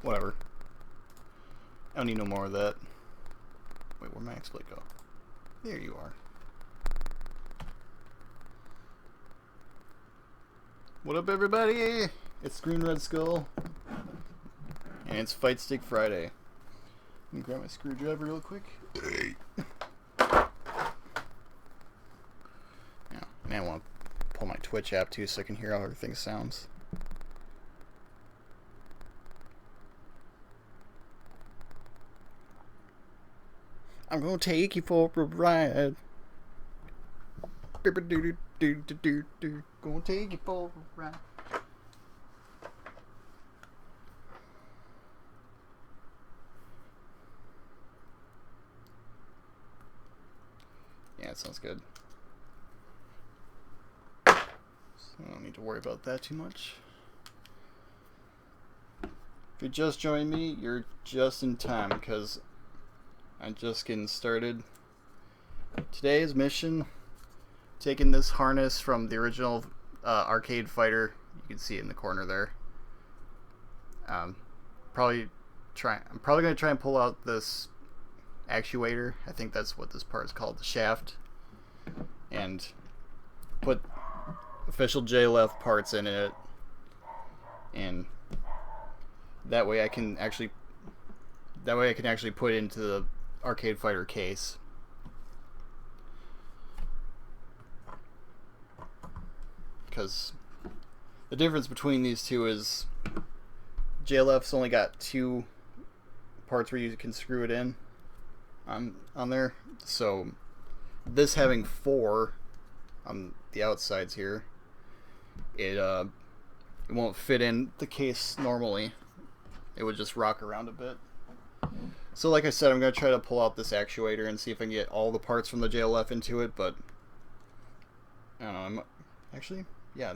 Whatever. I don't need no more of that. Wait, where'd my exploit go? There you are. What up, everybody? It's SkreamnRedSkull, and it's Fightstick Friday. Let me grab my screwdriver real quick. Yeah, man, I want to pull my Twitch app too so I can hear how everything sounds. I'm gonna take you for a ride. Gonna take you for a ride. Yeah, it sounds good. So I don't need to worry about that too much. If you just joined me, you're just in time because I'm just getting started. Today's mission, taking this harness from the original arcade fighter. You can see it in the corner there. I'm probably gonna try and pull out this actuator. I think that's what this part is called, the shaft, and put official JLF parts in it, and that way I can actually put it into the arcade fighter case. Because the difference between these two is JLF's only got 2 parts where you can screw it in on there, so this having 4 on the outsides here, it won't fit in the case normally. It would just rock around a bit. So like I said, I'm going to try to pull out this actuator and see if I can get all the parts from the JLF into it, but I don't know, yeah,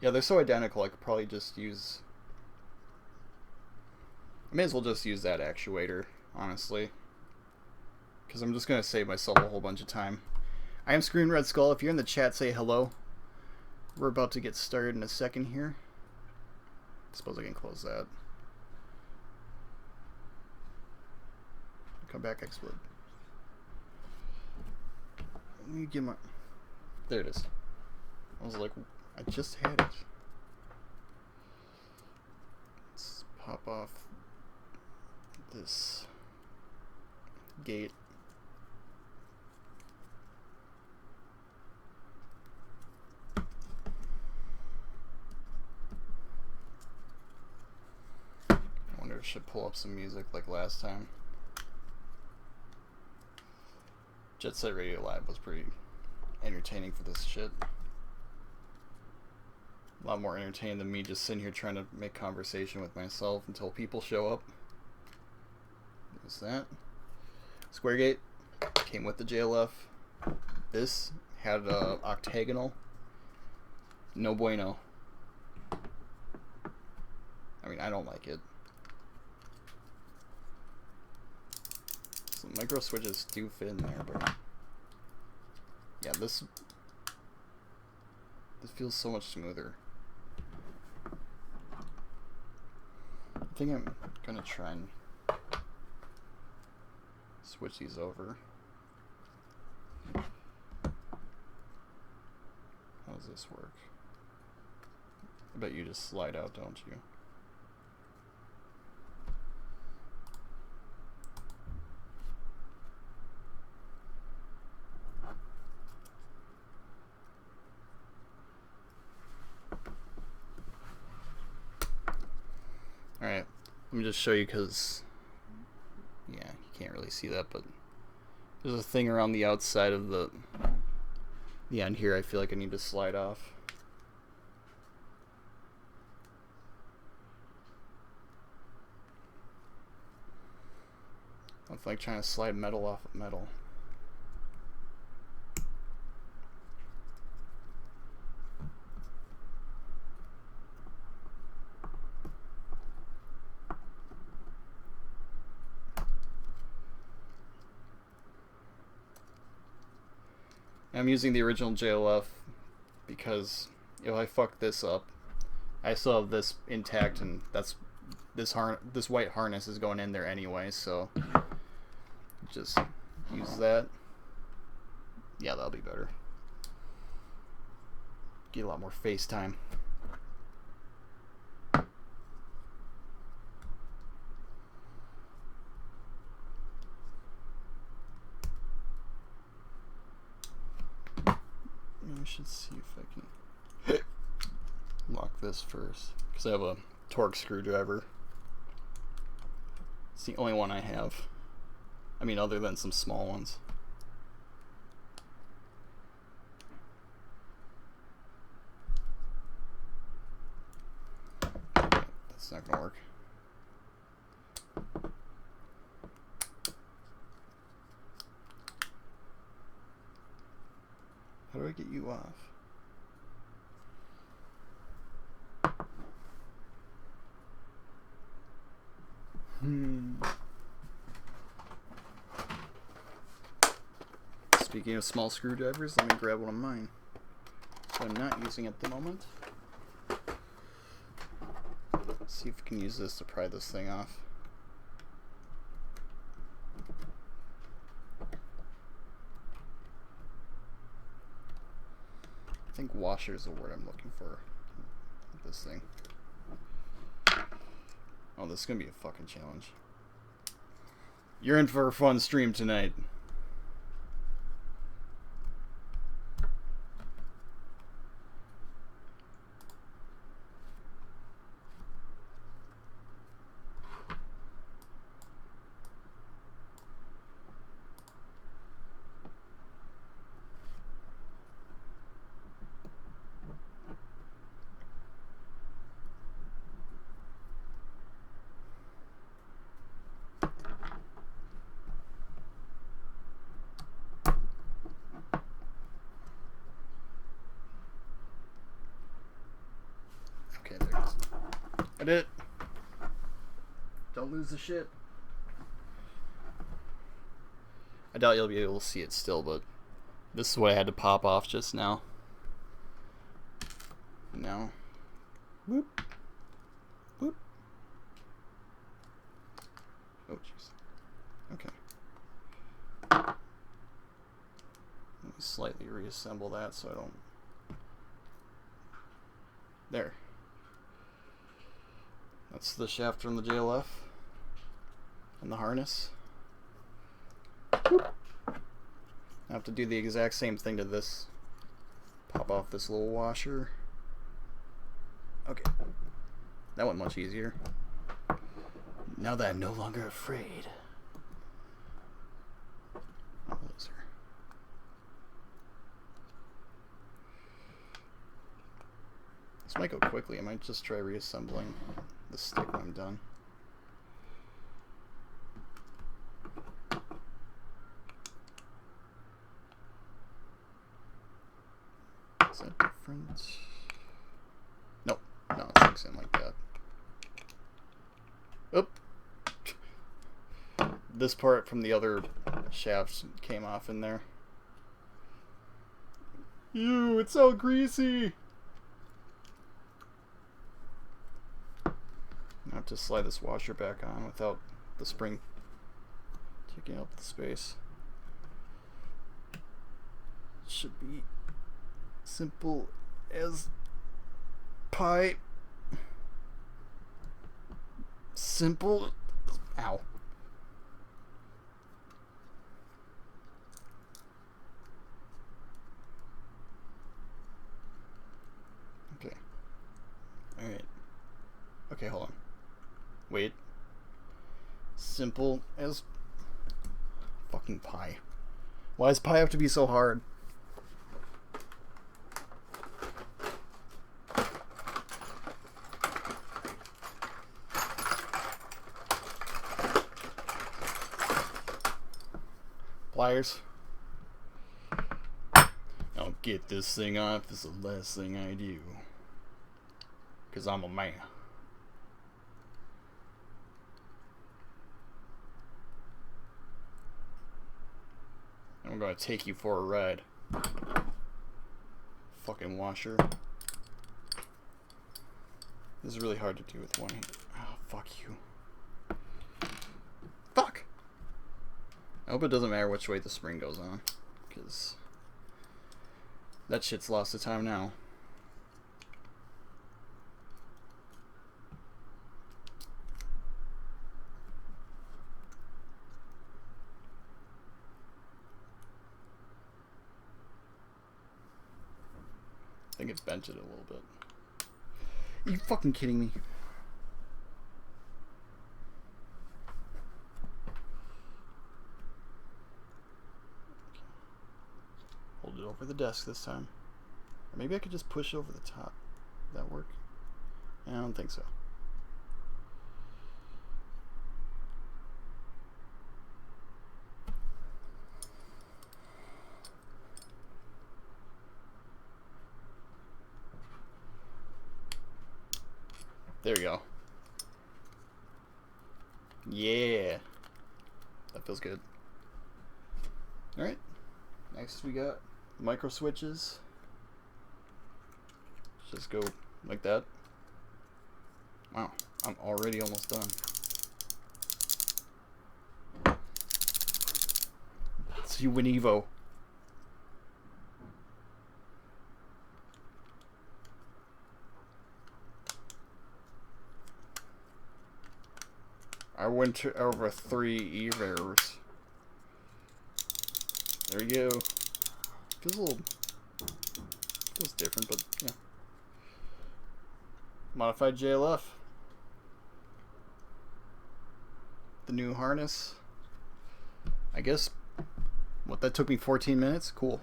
they're so identical I could probably just use, I may as well just use that actuator, honestly, because I'm just going to save myself a whole bunch of time. I am SkreamnRedSkull. If you're in the chat, say hello. We're about to get started in a second here. I suppose I can close that. Come back, explode. Let me get my... There it is. I was like, I just had it. Let's pop off this gate. I wonder if I should pull up some music like last time. Jet Set Radio Live was pretty entertaining for this shit. A lot more entertaining than me just sitting here trying to make conversation with myself until people show up. There's that. Squaregate came with the JLF. This had a octagonal. No bueno. I mean, I don't like it. So micro switches do fit in there, but yeah, this feels so much smoother. I think I'm gonna try and switch these over. How does this work? I bet you just slide out, don't you? Alright, let me just show you because, yeah, you can't really see that, but there's a thing around the outside of the end here I feel like I need to slide off. It's like trying to slide metal off of metal. I'm using the original JLF because if I fuck this up, I still have this intact, and that's this white harness is going in there anyway, so just use that. Yeah, that'll be better. Get a lot more face time. I should see if I can lock this first, because I have a torque screwdriver. It's the only one I have. I mean, other than some small ones. That's not gonna work. How do I get you off? Speaking of small screwdrivers, let me grab one of mine. So I'm not using it at the moment. Let's see if we can use this to pry this thing off. I think washer is the word I'm looking for. This thing. Oh, this is gonna be a fucking challenge. You're in for a fun stream tonight. Okay, there it is. I did it. Don't lose the shit. I doubt you'll be able to see it still, but this is what I had to pop off just now. Now, whoop, whoop. Oh, jeez. Okay. Let me slightly reassemble that so I don't. There. That's the shaft from the JLF and the harness. Whoop. I have to do the exact same thing to this. Pop off this little washer. Okay. That went much easier. Now that I'm no longer afraid. Oh, loser. This might go quickly. I might just try reassembling the stick when I'm done. Is that different? Nope. No, it sinks in like that. Oop. This part from the other shafts came off in there. Ew, it's so greasy! I have to slide this washer back on without the spring taking up the space. It should be simple as pie. Simple. Ow. Okay. Alright. Okay, hold on. Wait. Simple as fucking pie. Why does pie have to be so hard? Pliers. I'll get this thing off. It's the last thing I do. 'Cause I'm a man. I'm gonna take you for a ride. Fucking washer. This is really hard to do with one hand. Oh, fuck you. Fuck! I hope it doesn't matter which way the spring goes on, because that shit's lost to time now. I think it's bent it a little bit. Are you fucking kidding me? Hold it over the desk this time. Or maybe I could just push it over the top. Would that work? I don't think so. There we go. Yeah. That feels good. Alright. Next we got micro switches. Just go like that. Wow. I'm already almost done. Let's see Win Evo. I went over 3 errors. There we go. Feels a little... feels different, but yeah. Modified JLF. The new harness. I guess... what, that took me 14 minutes? Cool.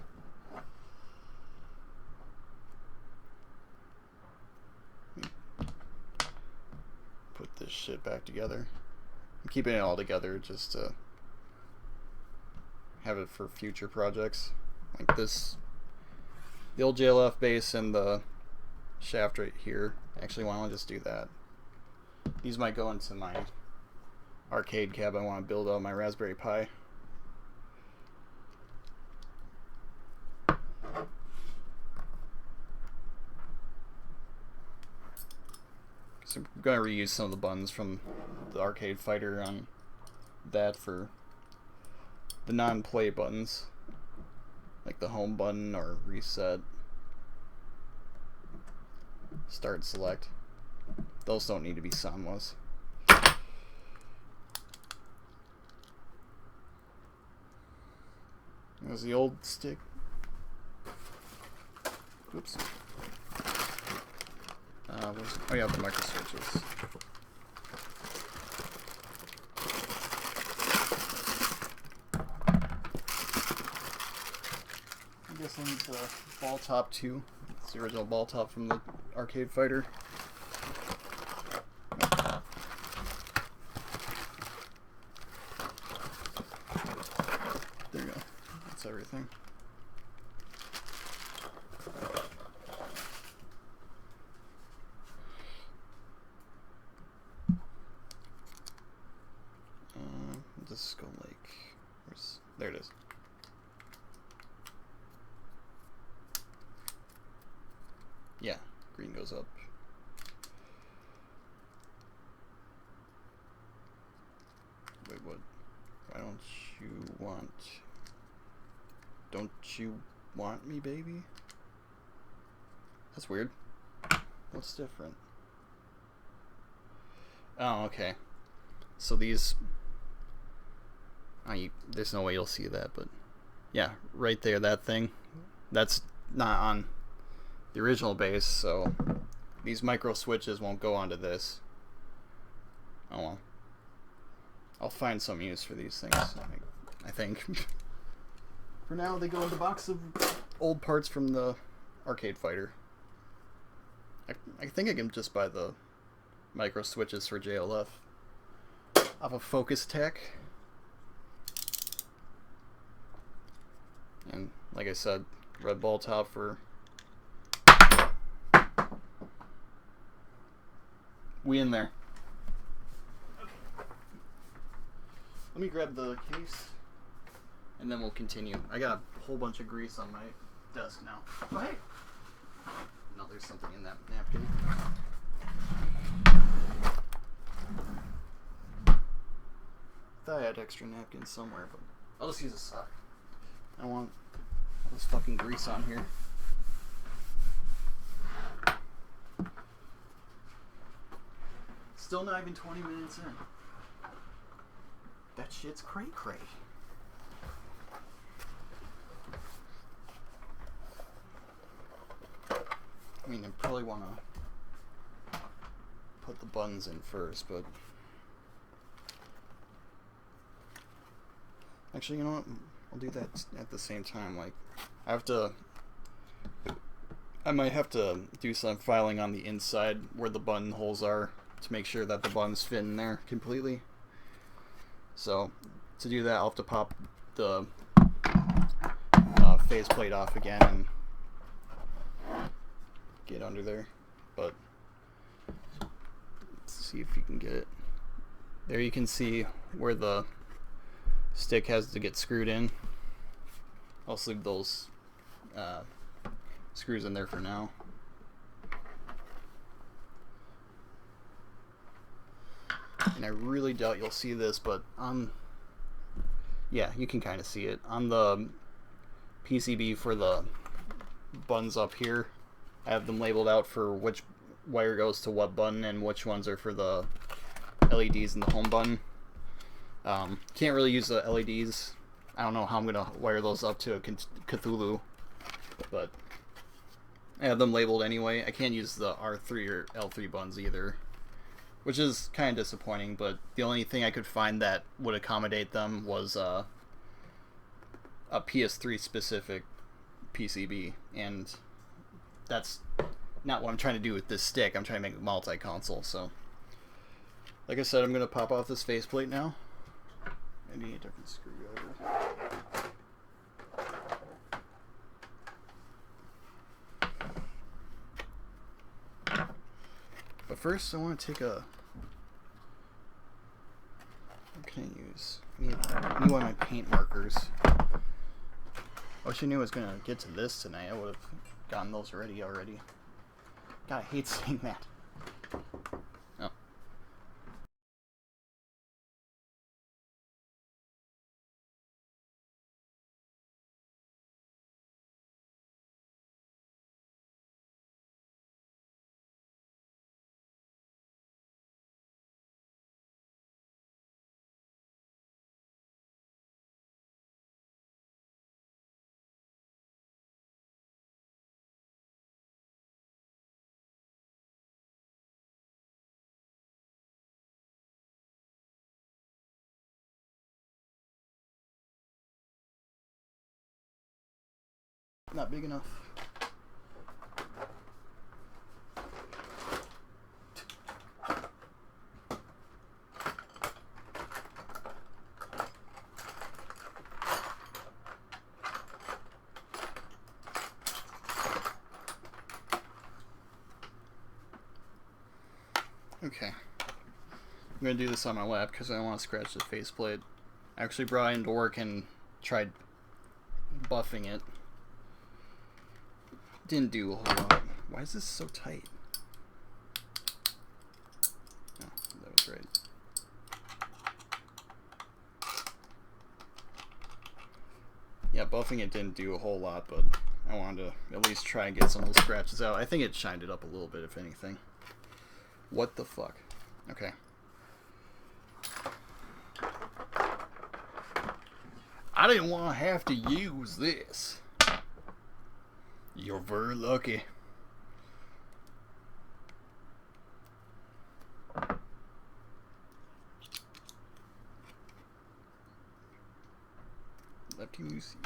Put this shit back together. I'm keeping it all together just to have it for future projects. Like this, the old JLF base and the shaft right here. Actually, why don't I just do that? These might go into my arcade cab I want to build on my Raspberry Pi. So I'm going to reuse some of the buttons from the arcade fighter on that for the non-play buttons, like the home button or reset, start, select. Those don't need to be soundless. There's the old stick. Oops. Oh yeah, the micro switches. I guess I need the ball top too. It's the original ball top from the arcade fighter. There you go. That's everything. Just go like, there it is. Yeah, green goes up. Wait, what? Why don't you want? Don't you want me, baby? That's weird. What's different? Oh, okay. So these... there's no way you'll see that, but yeah, right there, that thing, that's not on the original base, so these micro switches won't go onto this. Oh well. I'll find some use for these things, I think. For now, they go in the box of old parts from the arcade fighter. I think I can just buy the micro switches for JLF off of Focus Tech. And like I said, red ball top for we in there. Okay. Let me grab the case and then we'll continue. I got a whole bunch of grease on my desk now. Oh hey! No, there's something in that napkin. thought I had extra napkins somewhere, but I'll just use a sock. I don't want all this fucking grease on here. Still not even 20 minutes in. That shit's cray-cray. I mean, I probably want to put the buns in first, but... Actually, you know what? I'll do that at the same time. Like, I might have to do some filing on the inside where the button holes are to make sure that the buns fit in there completely. So, to do that, I'll have to pop the faceplate off again and get under there. But, let's see if you can get it. There you can see where the stick has to get screwed in. I'll leave those screws in there for now. And I really doubt you'll see this, but yeah, you can kind of see it on the PCB for the buttons up here. I have them labeled out for which wire goes to what button and which ones are for the LEDs in the home button. Can't really use the LEDs. I don't know how I'm gonna wire those up to a Cthulhu, but I have them labeled anyway. I can't use the R3 or L3 buttons either, which is kind of disappointing, but the only thing I could find that would accommodate them was a PS3 specific PCB, and that's not what I'm trying to do with this stick. I'm trying to make a multi-console, so like I said, I'm going to pop off this faceplate now. I need a different screwdriver. But first, I want to take a... What can I use? I need one of my paint markers. I wish I knew I was going to get to this tonight. I would have gotten those ready already. God, I hate saying that. Oh. Not big enough. Okay. I'm going to do this on my lap because I don't want to scratch the faceplate. I actually brought it into work and tried buffing it. Didn't do a whole lot. Why is this so tight? Oh, that was right. Yeah, buffing it didn't do a whole lot, but I wanted to at least try and get some of those scratches out. I think it shined it up a little bit, if anything. What the fuck? Okay. I didn't want to have to use this. You're very lucky. Lefty Lucy.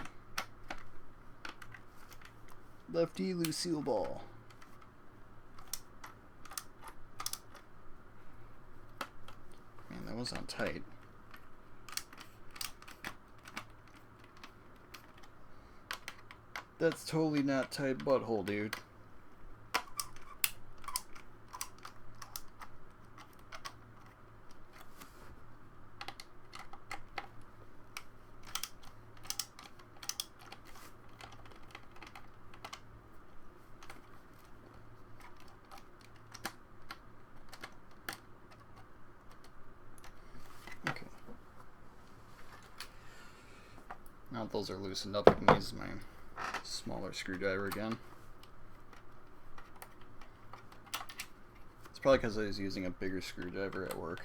Lefty Lucille Ball. Man, that was on tight. That's totally not tight butthole, dude. Okay. Now those are loosened up, I can use my smaller screwdriver again. It's probably because I was using a bigger screwdriver at work.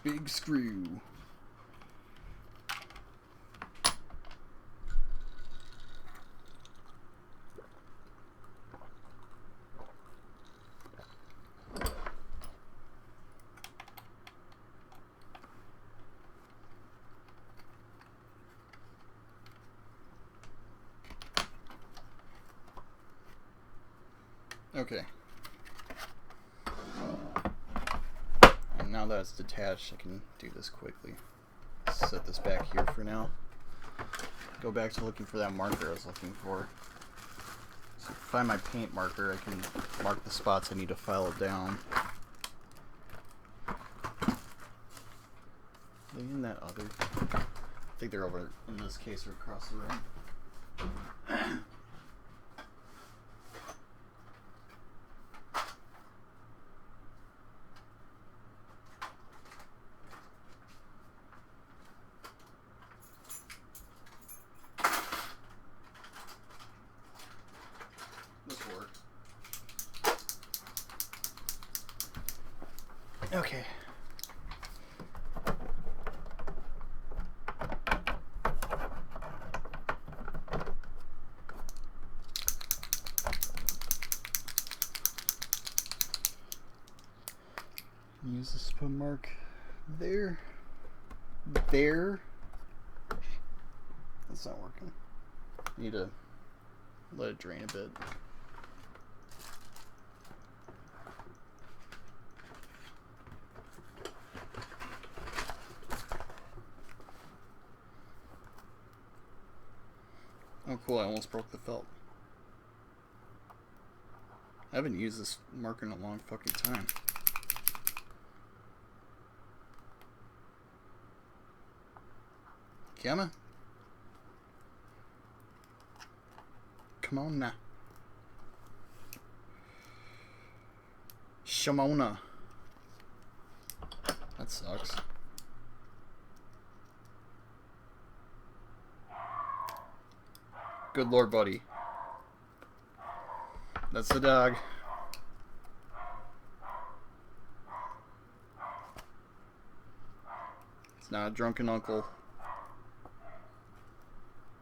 Big screw. Okay. And now that it's detached, I can do this quickly. Set this back here for now. Go back to looking for that marker I was looking for. So find my paint marker, I can mark the spots I need to file it down. Are they in that other? I think they're over in this case or across the room. Okay. Use this to put mark there. There. That's not working. Need to let it drain a bit. Oh cool, I almost broke the felt. I haven't used this marker in a long fucking time. Come on now. Shamona. That sucks. Good lord, buddy. That's the dog. It's not a drunken uncle.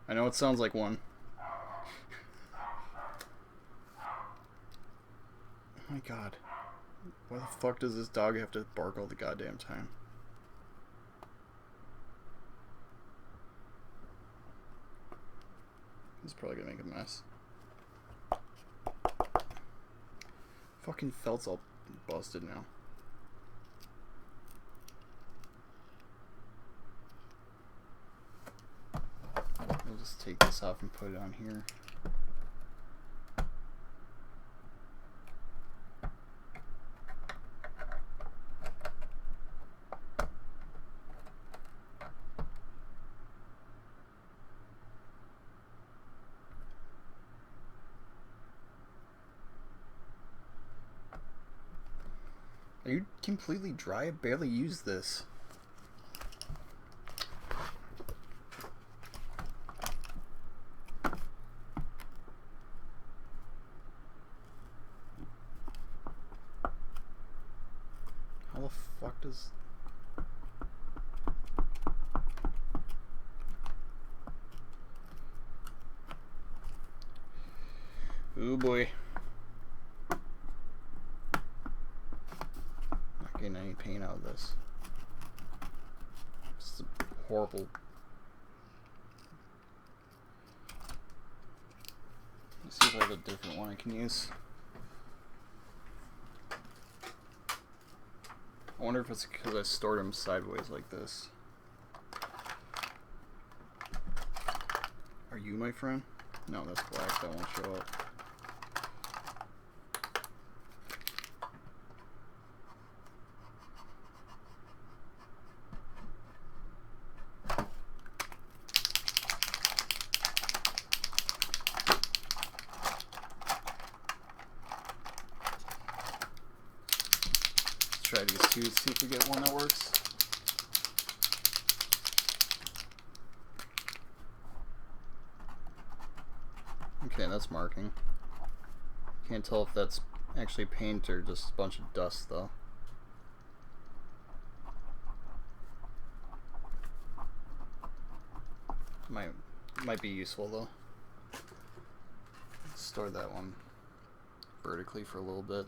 I know it sounds like one. Oh my god. Why the fuck does this dog have to bark all the goddamn time? He's probably gonna make a mess. Fucking felt's all busted now. I'll just take this off and put it on here. Are you completely dry? I barely used this. How the fuck does... Ooh boy. Getting any paint out of this. It's horrible. Let's see if I have a different one I can use. I wonder if it's because I stored them sideways like this. Are you my friend? No, that's black. That won't show up. Try these two, see if we get one that works. Okay, that's marking. Can't tell if that's actually paint or just a bunch of dust though. Might be useful though. Let's store that one vertically for a little bit.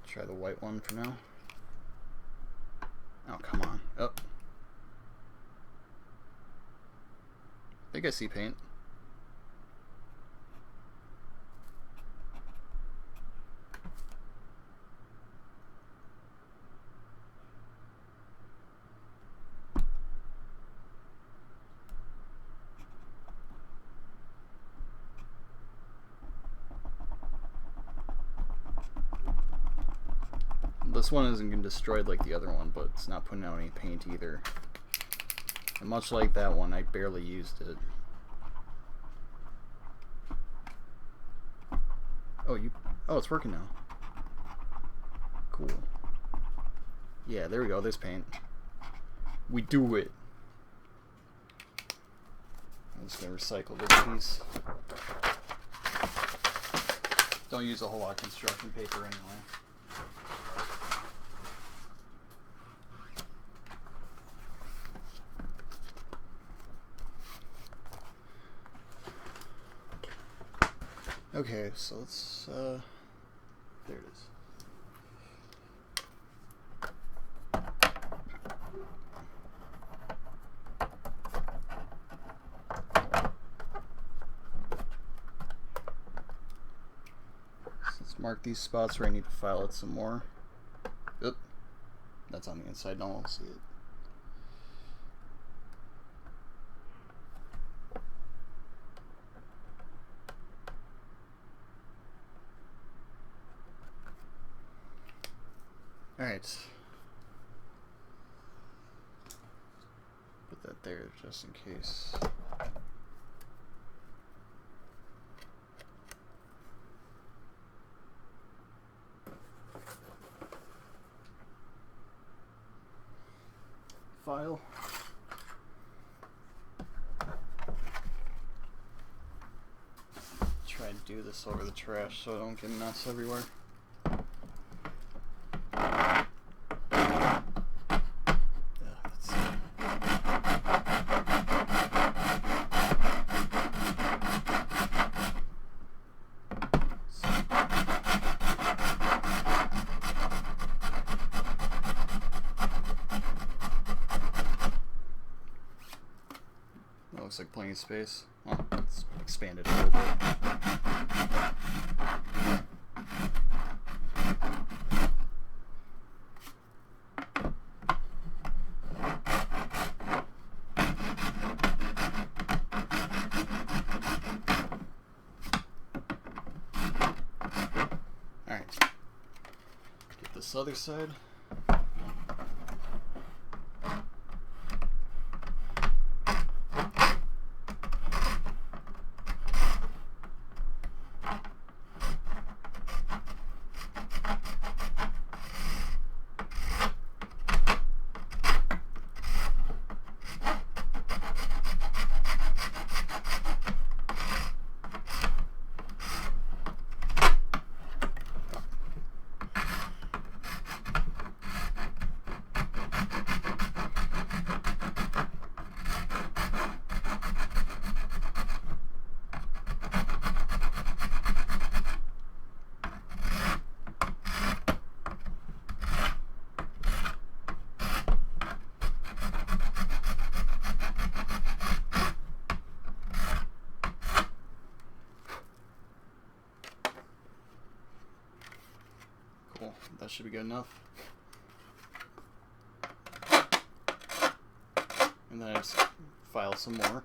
Try the white one for now. Oh, come on. Oh. I think I see paint. This one isn't getting destroyed like the other one, but it's not putting out any paint either. And much like that one, I barely used it. Oh, it's working now. Cool. Yeah, there we go. There's paint. We do it. I'm just gonna recycle this piece. Don't use a whole lot of construction paper anyway. Okay, so let's, there it is. Let's mark these spots where I need to file it some more. Oop, that's on the inside, no one will see it. Alright. Put that there just in case. File. Try and do this over the trash so I don't get mess everywhere. Looks like plenty of space. Well, let's expand it a little bit. Alright. Get this other side. Cool, that should be good enough. And then I just file some more.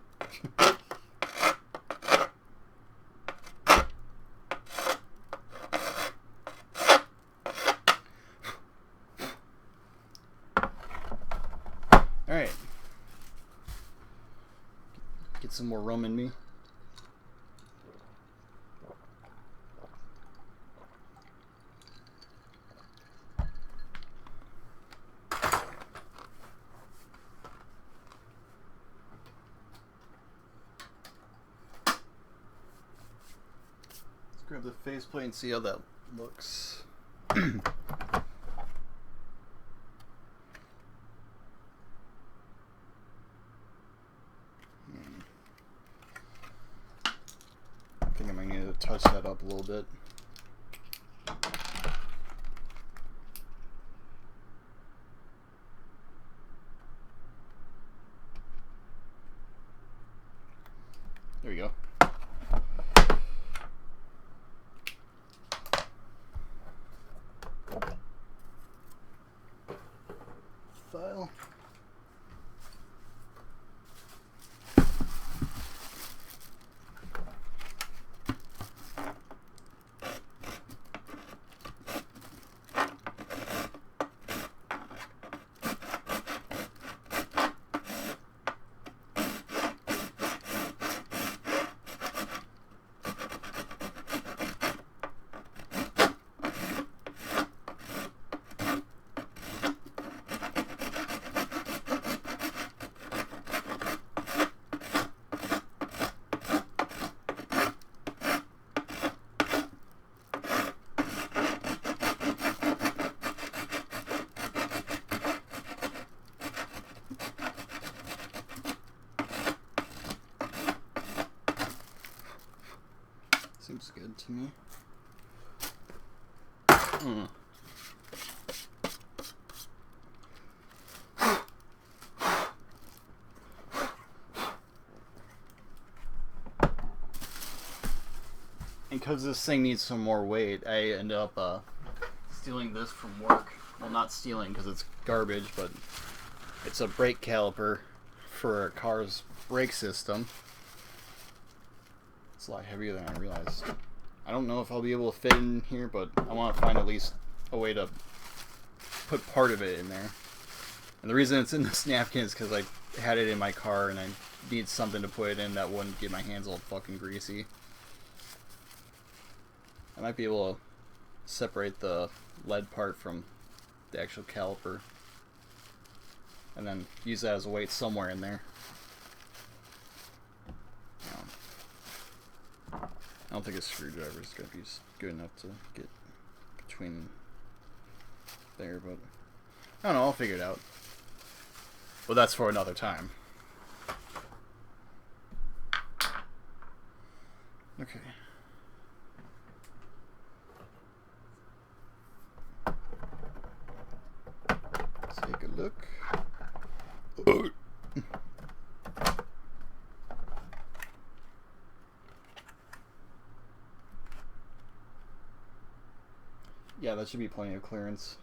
Alright. Get some more rum in me. Grab the faceplate and see how that looks. I think I might need to touch that up a little bit. There we go. File. Seems good to me. And because this thing needs some more weight, I end up stealing this from work. Well, not stealing because it's garbage, but it's a brake caliper for a car's brake system. It's a lot heavier than I realized. I don't know if I'll be able to fit in here, but I want to find at least a way to put part of it in there. And the reason it's in this napkin is because I had it in my car and I need something to put it in that wouldn't get my hands all fucking greasy. I might be able to separate the lead part from the actual caliper and then use that as a weight somewhere in there. I don't think a screwdriver is going to be good enough to get between there, but I don't know, I'll figure it out. Well, that's for another time. Okay. Let's take a look. Yeah, that should be plenty of clearance.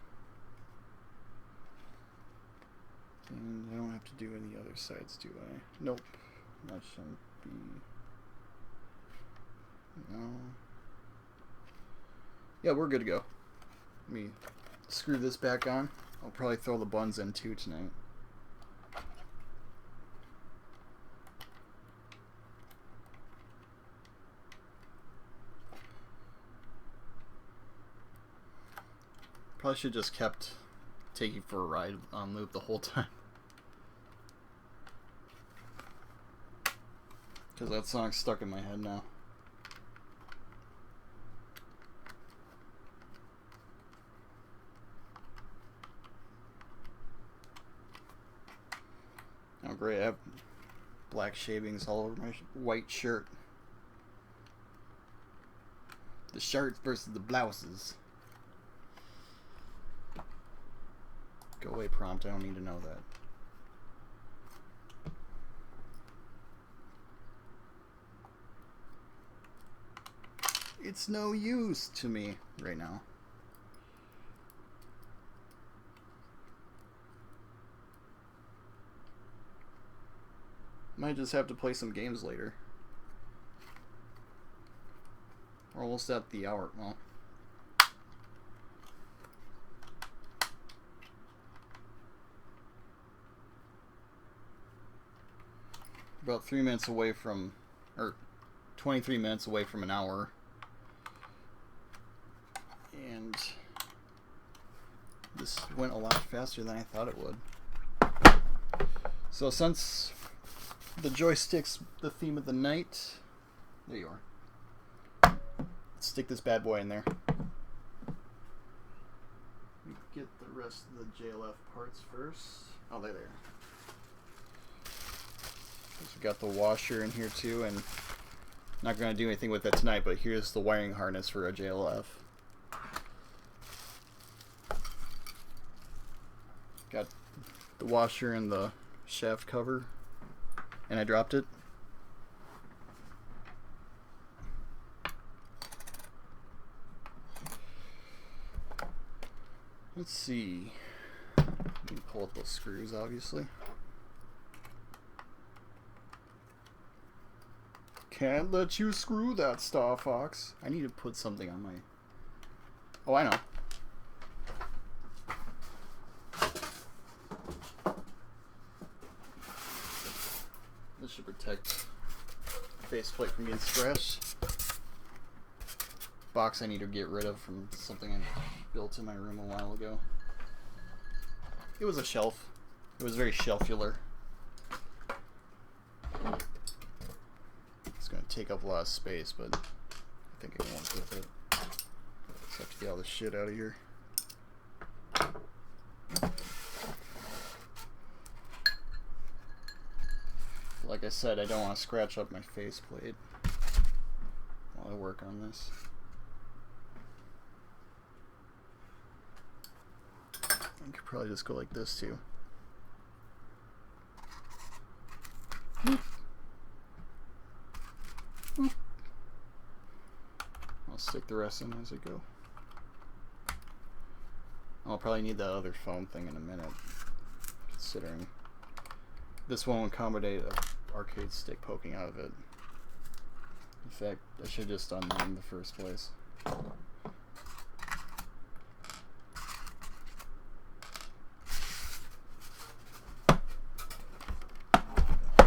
And I don't have to do any other sides, do I? Nope. That shouldn't be... No. Yeah, we're good to go. Let me screw this back on. I'll probably throw the buns in too tonight. Probably should just kept taking for a ride on loop the whole time. Because that song's stuck in my head now. Oh great, I have black shavings all over my white shirt. The shirts versus the blouses. Go away, prompt. I don't need to know that. It's no use to me right now. Might just have to play some games later. We're almost at the hour. Well, about 3 minutes away from, or 23 minutes away from an hour. And this went a lot faster than I thought it would. So since the joystick's the theme of the night, there you are. stick this bad boy in there. Get the rest of the JLF parts first. Oh, there they are. We got the washer in here too, and not going to do anything with that tonight, but here's the wiring harness for a JLF. Got the washer and the shaft cover, and I dropped it. Let's see. You can pull up those screws, obviously. Can't let you screw that, Star Fox. I need to put something on my... Oh, I know. This should protect the faceplate from getting scratched. Box I need to get rid of from something I built in my room a while ago. It was a shelf. It was very shelfular. It's going to take up a lot of space, but I think it won't with it. Just have to get all this shit out of here. Like I said, I don't want to scratch up my faceplate while I work on this. I could probably just go like this too. I'll stick the rest in as I go. I'll probably need that other foam thing in a minute, considering this one would accommodate an arcade stick poking out of it. In fact, I should have just done that in the first place.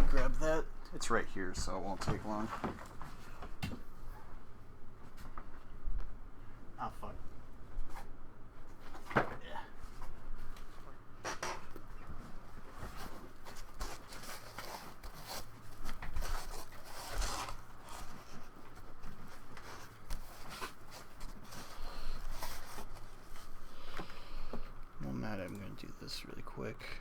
Grab that. It's right here, so it won't take long. Oh, fuck. Yeah. Well, Matt, I'm going to do this really quick.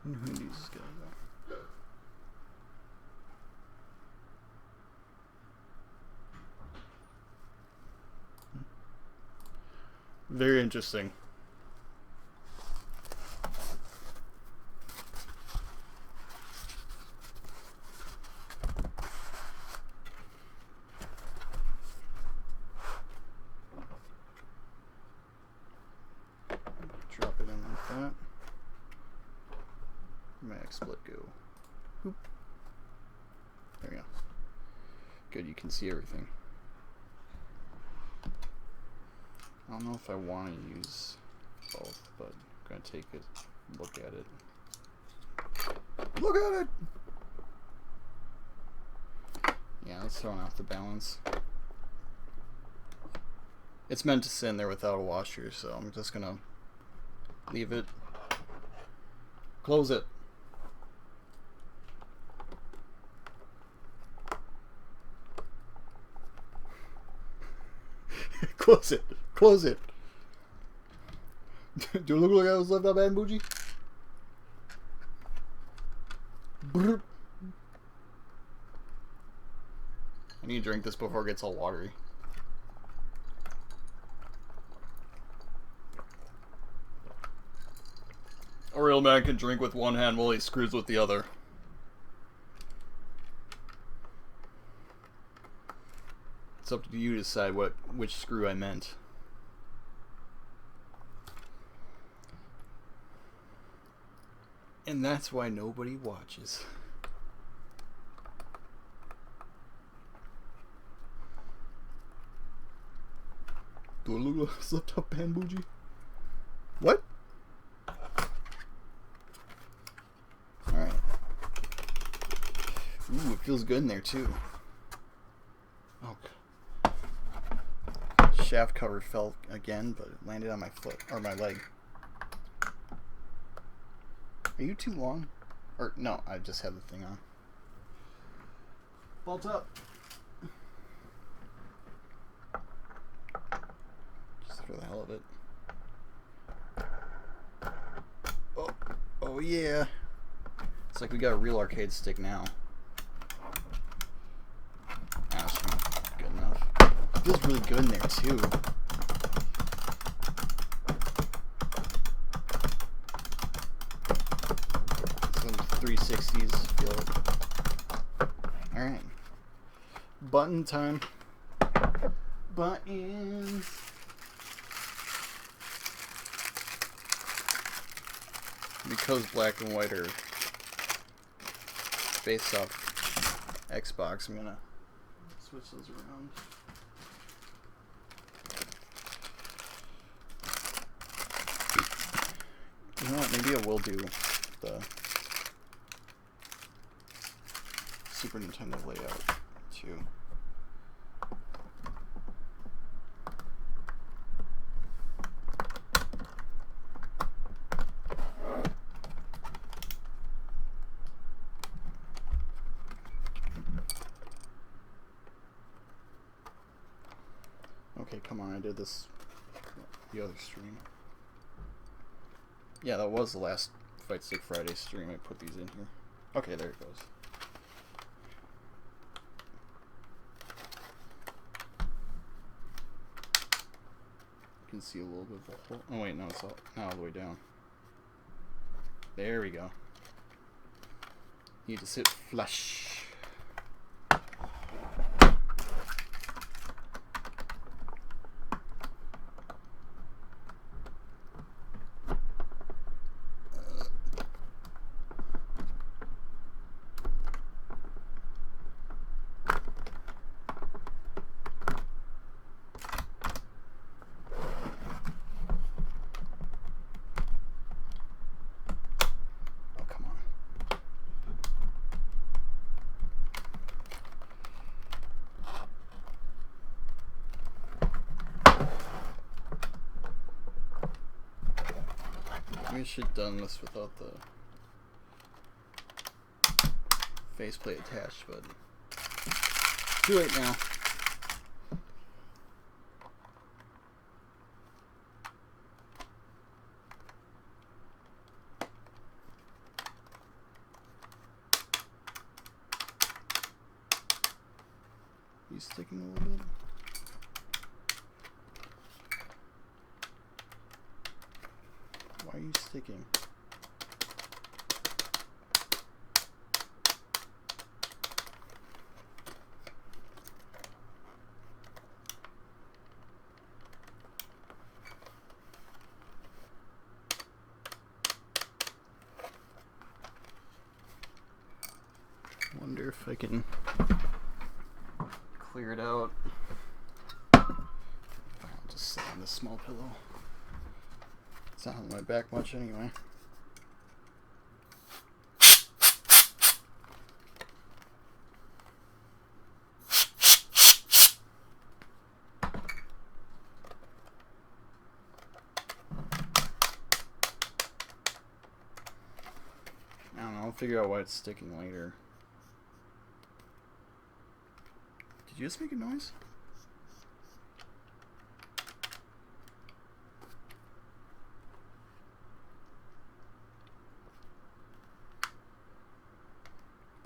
Who needs this guy? Very interesting. Drop it in like that. Mag split go. Boop. There we go. Good, you can see everything. I don't know if I want to use both, but I'm going to take a look at it. Look at it! Yeah, it's throwing off the balance. It's meant to sit in there without a washer, so I'm just going to leave it. Close it. Close it. Close it. Do it look like I was left out bad, Bougie? I need to drink this before it gets all watery. A real man can drink with one hand while he screws with the other. It's up to you to decide which screw I meant. And that's why nobody watches. Do I look like a slept up bamboojie? What? Alright. Ooh, it feels good in there too. Oh. Shaft cover fell again, but it landed on my foot, or my leg. Are you too long? Or, no, I just had the thing on. Vault up. Just for the hell of it. Oh, oh yeah. It's like we got a real arcade stick now. Ah, should be good enough. It feels really good in there too. Some 360s feel it. Alright. Button time. Buttons. Because black and white are based off Xbox, I'm gonna switch those around. You know what, maybe I will do the Super Nintendo layout too. Okay, come on, I did this the other stream. Yeah, that was the last Fightstick Friday stream. I put these in here. Okay, there it goes. You can see a little bit of the hole. Oh wait, no, it's all the way down. There we go. Need to sit flush. We should have done this without the faceplate attached, but too late now. He's sticking a little bit. Why are you sticking? Wonder if I can clear it out. I'll just sit on this small pillow. It's not on my back much anyway. I don't know, I'll figure out why it's sticking later. Did you just make a noise?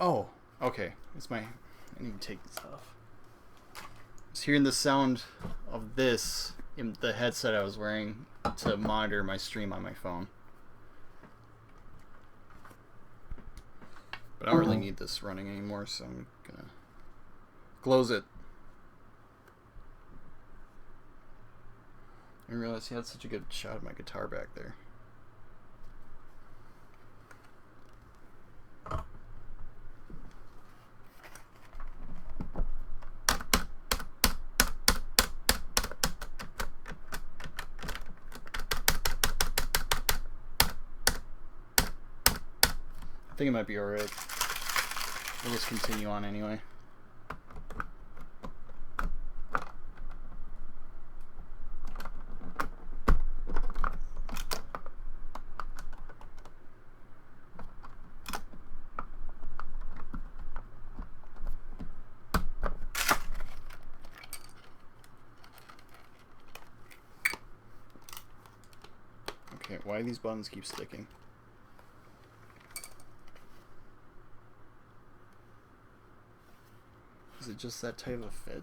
Oh, okay. I need to take this off. I was hearing the sound of this in the headset I was wearing to monitor my stream on my phone. But I don't really need this running anymore, so I'm gonna close it. I didn't realize he had such a good shot of my guitar back there. I think it might be alright. We'll just continue on anyway. Okay, why do these buttons keep sticking? Is it just that type of fit?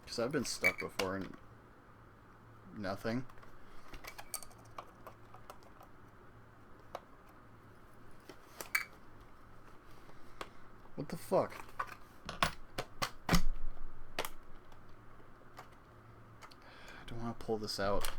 Because I've been stuck before and nothing. What the fuck? I don't want to pull this out.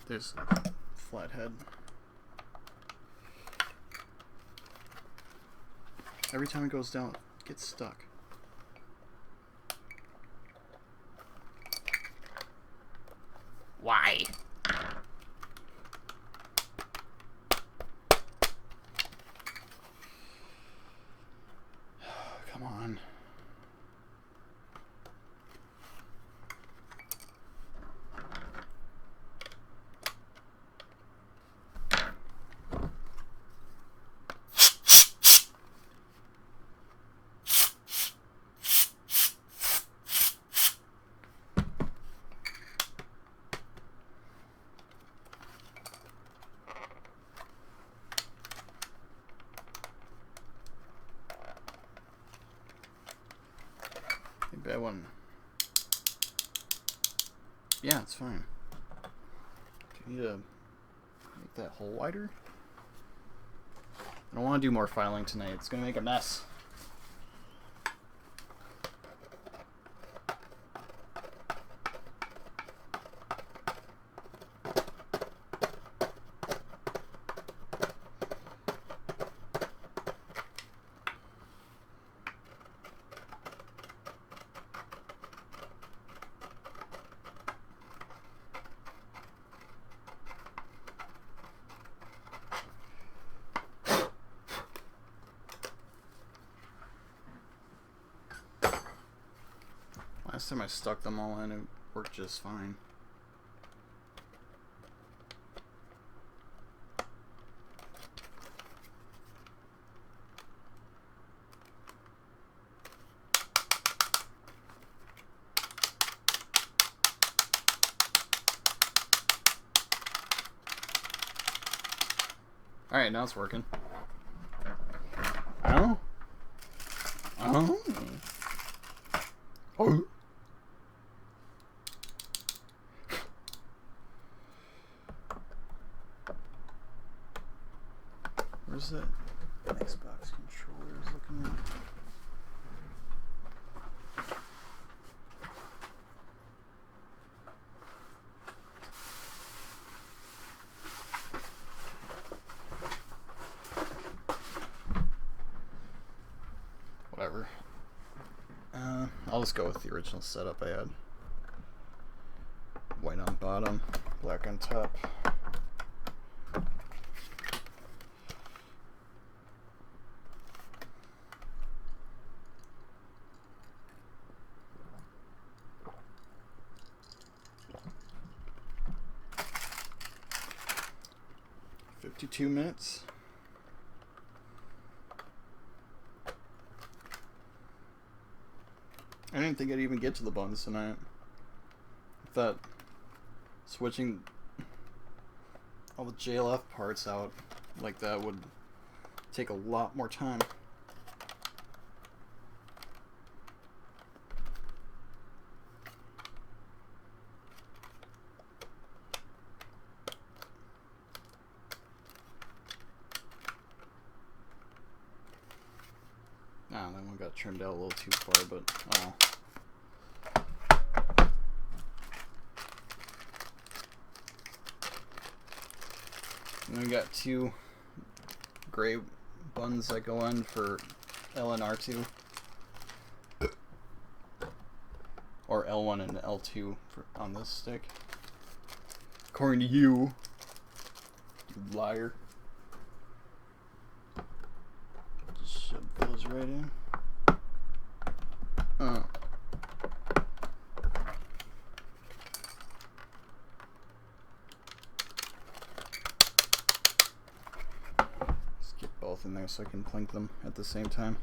There's a flathead. Every time it goes down, it gets stuck. Why? Come on. Bad one. Yeah, it's fine. Do you need to make that hole wider? I don't want to do more filing tonight. It's going to make a mess. Last time I stuck them all in, it worked just fine. Alright, now it's working. Oh? Oh? Oh? Where's that Xbox controller is looking at? Whatever. I'll just go with the original setup I had. White on bottom, black on top. $52 minutes. I didn't think I'd even get to the buttons tonight. I thought switching all the JLF parts out like that would take a lot more time. Ah, that one got trimmed out a little too far, but oh. And we got two gray buttons that go in for L and R2. Or L1 and L2 on this stick. According to you, you liar. Just shove those right in. Let's get both in there so I can plink them at the same time.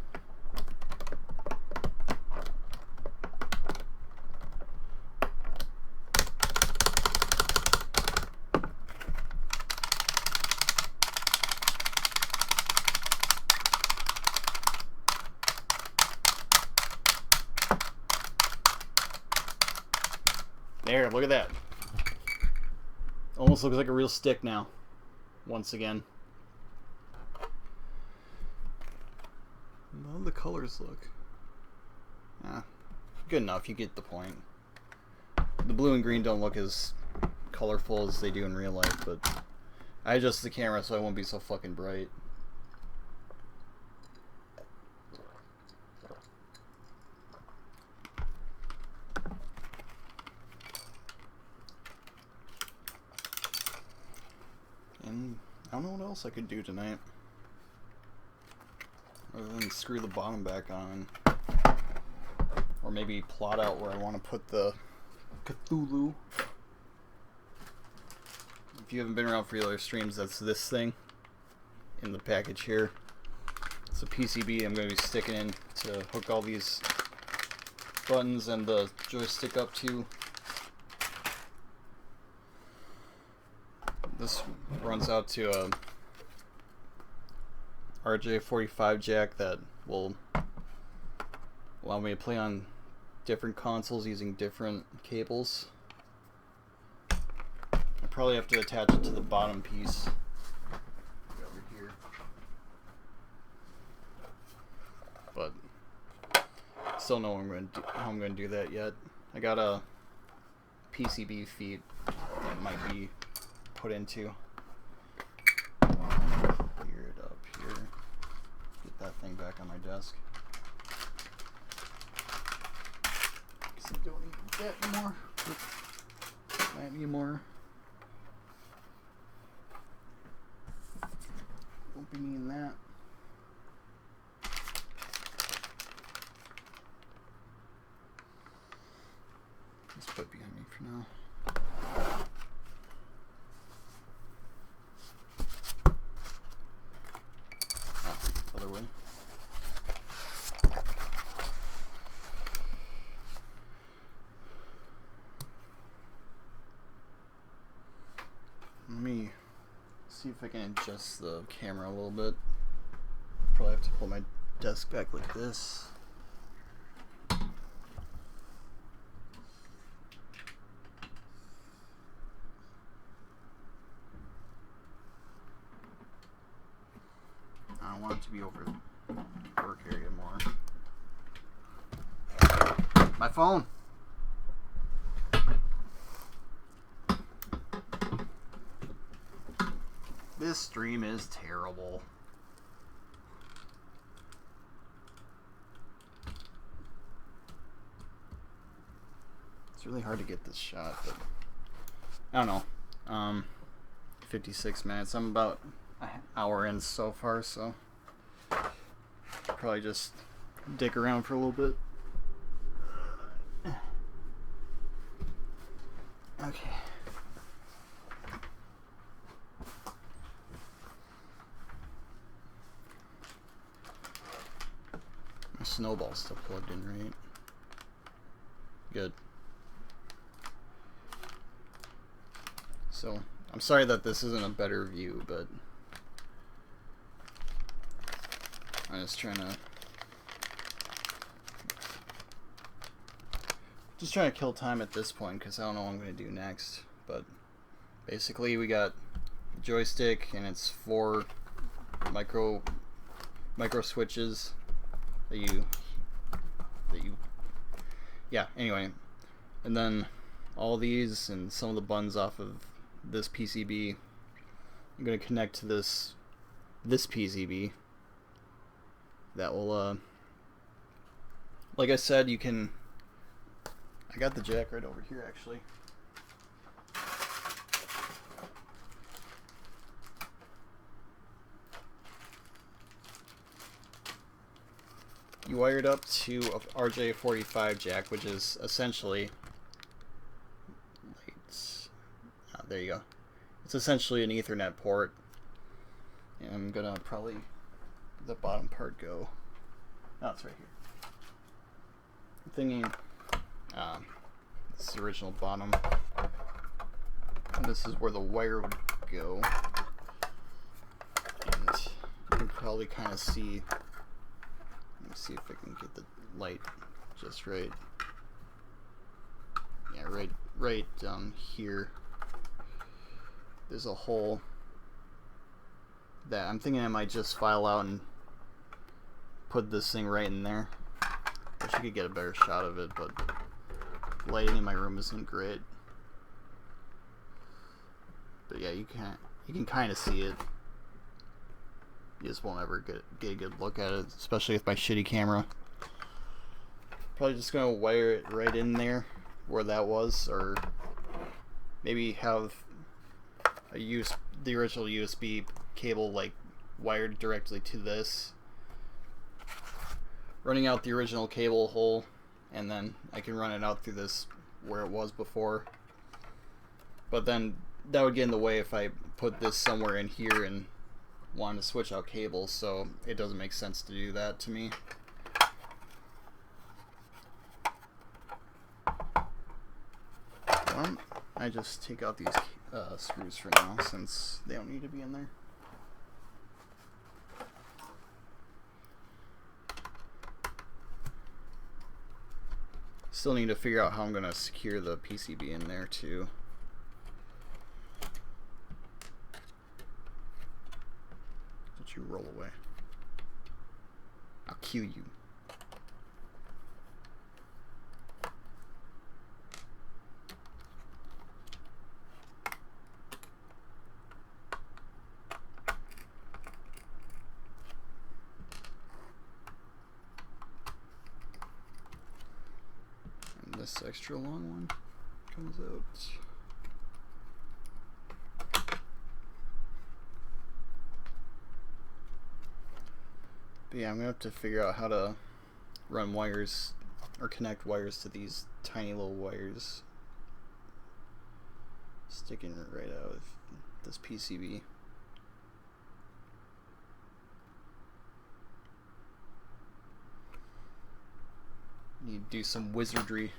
There, look at that. Almost looks like a real stick now. Once again. How do the colors look? Good enough, you get the point. The blue and green don't look as colorful as they do in real life, but I adjusted the camera so it won't be so fucking bright. And I don't know what else I could do tonight. Other than screw the bottom back on. Or maybe plot out where I want to put the Cthulhu. If you haven't been around for the other streams, that's this thing in the package here. It's a PCB I'm going to be sticking in to hook all these buttons and the joystick up to. This runs out to a RJ45 jack that will allow me to play on different consoles using different cables. I probably have to attach it to the bottom piece over here, but still know how I'm going to do that yet. I got a PCB feed that might be put into. Clear it up here. Get that thing back on my desk. Because I don't need that anymore. Not anymore. Won't be needing that. Let's put it behind me for now. Other way. Let me see if I can adjust the camera a little bit. Probably have to pull my desk back like this. I want it to be over the work area more. My phone! This stream is terrible. It's really hard to get this shot, but I don't know. 56 minutes. I'm about an hour in so far, so probably just dick around for a little bit. Okay. My snowball's still plugged in, right? Good. So, I'm sorry that this isn't a better view, but I'm just trying to kill time at this point because I don't know what I'm going to do next. But basically, we got the joystick and it's 4 micro switches that you yeah. Anyway, and then all these and some of the buttons off of this PCB I'm going to connect to this PCB. That will, like I said, you can. I got the jack right over here, actually. You wire it up to a RJ45 jack, which is essentially, there you go. It's essentially an Ethernet port. And I'm gonna probably the bottom part go. No, it's right here. I'm thinking it's the original bottom. And this is where the wire would go. And you can probably kind of see. Let me see if I can get the light just right. Yeah, right here. There's a hole that I'm thinking I might just file out and put this thing right in there. Wish you could get a better shot of it, but lighting in my room isn't great. But yeah, you can kind of see it. You just won't ever get a good look at it, especially with my shitty camera. Probably just gonna wire it right in there where that was, or maybe have the original USB cable like wired directly to this, running out the original cable hole, and then I can run it out through this where it was before. But then that would get in the way if I put this somewhere in here and want to switch out cables, so it doesn't make sense to do that to me. Well, I just take out these screws for now since they don't need to be in there. Still need to figure out how I'm going to secure the PCB in there too. Don't you roll away. I'll kill you. This extra long one comes out. But yeah, I'm gonna have to figure out how to run wires or connect wires to these tiny little wires sticking right out of this PCB. Need to do some wizardry.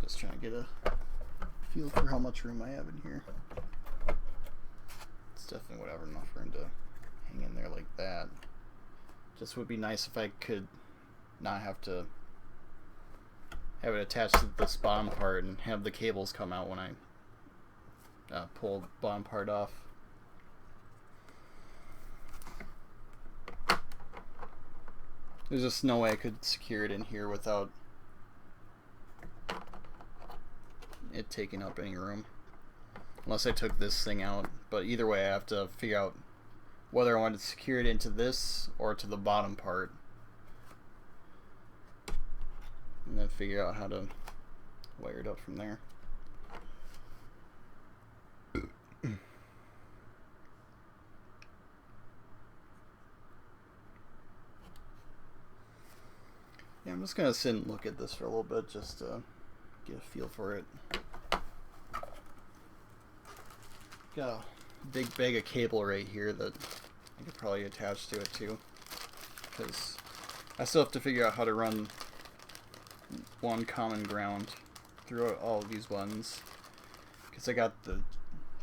Just trying to get a feel for how much room I have in here. It's definitely whatever, enough room to hang in there like that. Just would be nice if I could not have to have it attached to this bottom part and have the cables come out when I pull the bottom part off. There's just no way I could secure it in here without it taking up any room. Unless I took this thing out. But either way, I have to figure out whether I want to secure it into this or to the bottom part. And then figure out how to wire it up from there. Yeah, I'm just gonna sit and look at this for a little bit just to get a feel for it. Got a big bag of cable right here that I could probably attach to it too, because I still have to figure out how to run one common ground throughout all of these buttons, because I got the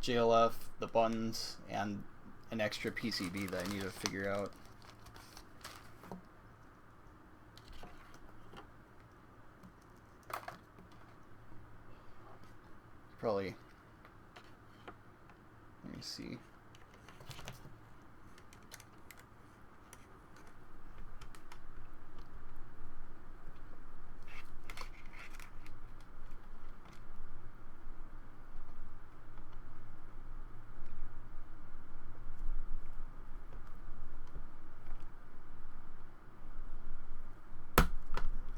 JLF, the buttons, and an extra PCB that I need to figure out. Probably, let me see.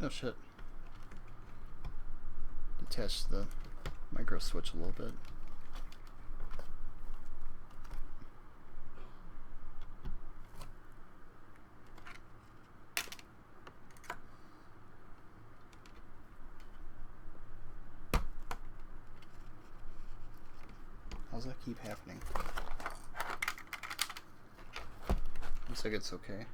Oh shit. Detach the micro switch a little bit. How's that keep happening? Looks like it's okay.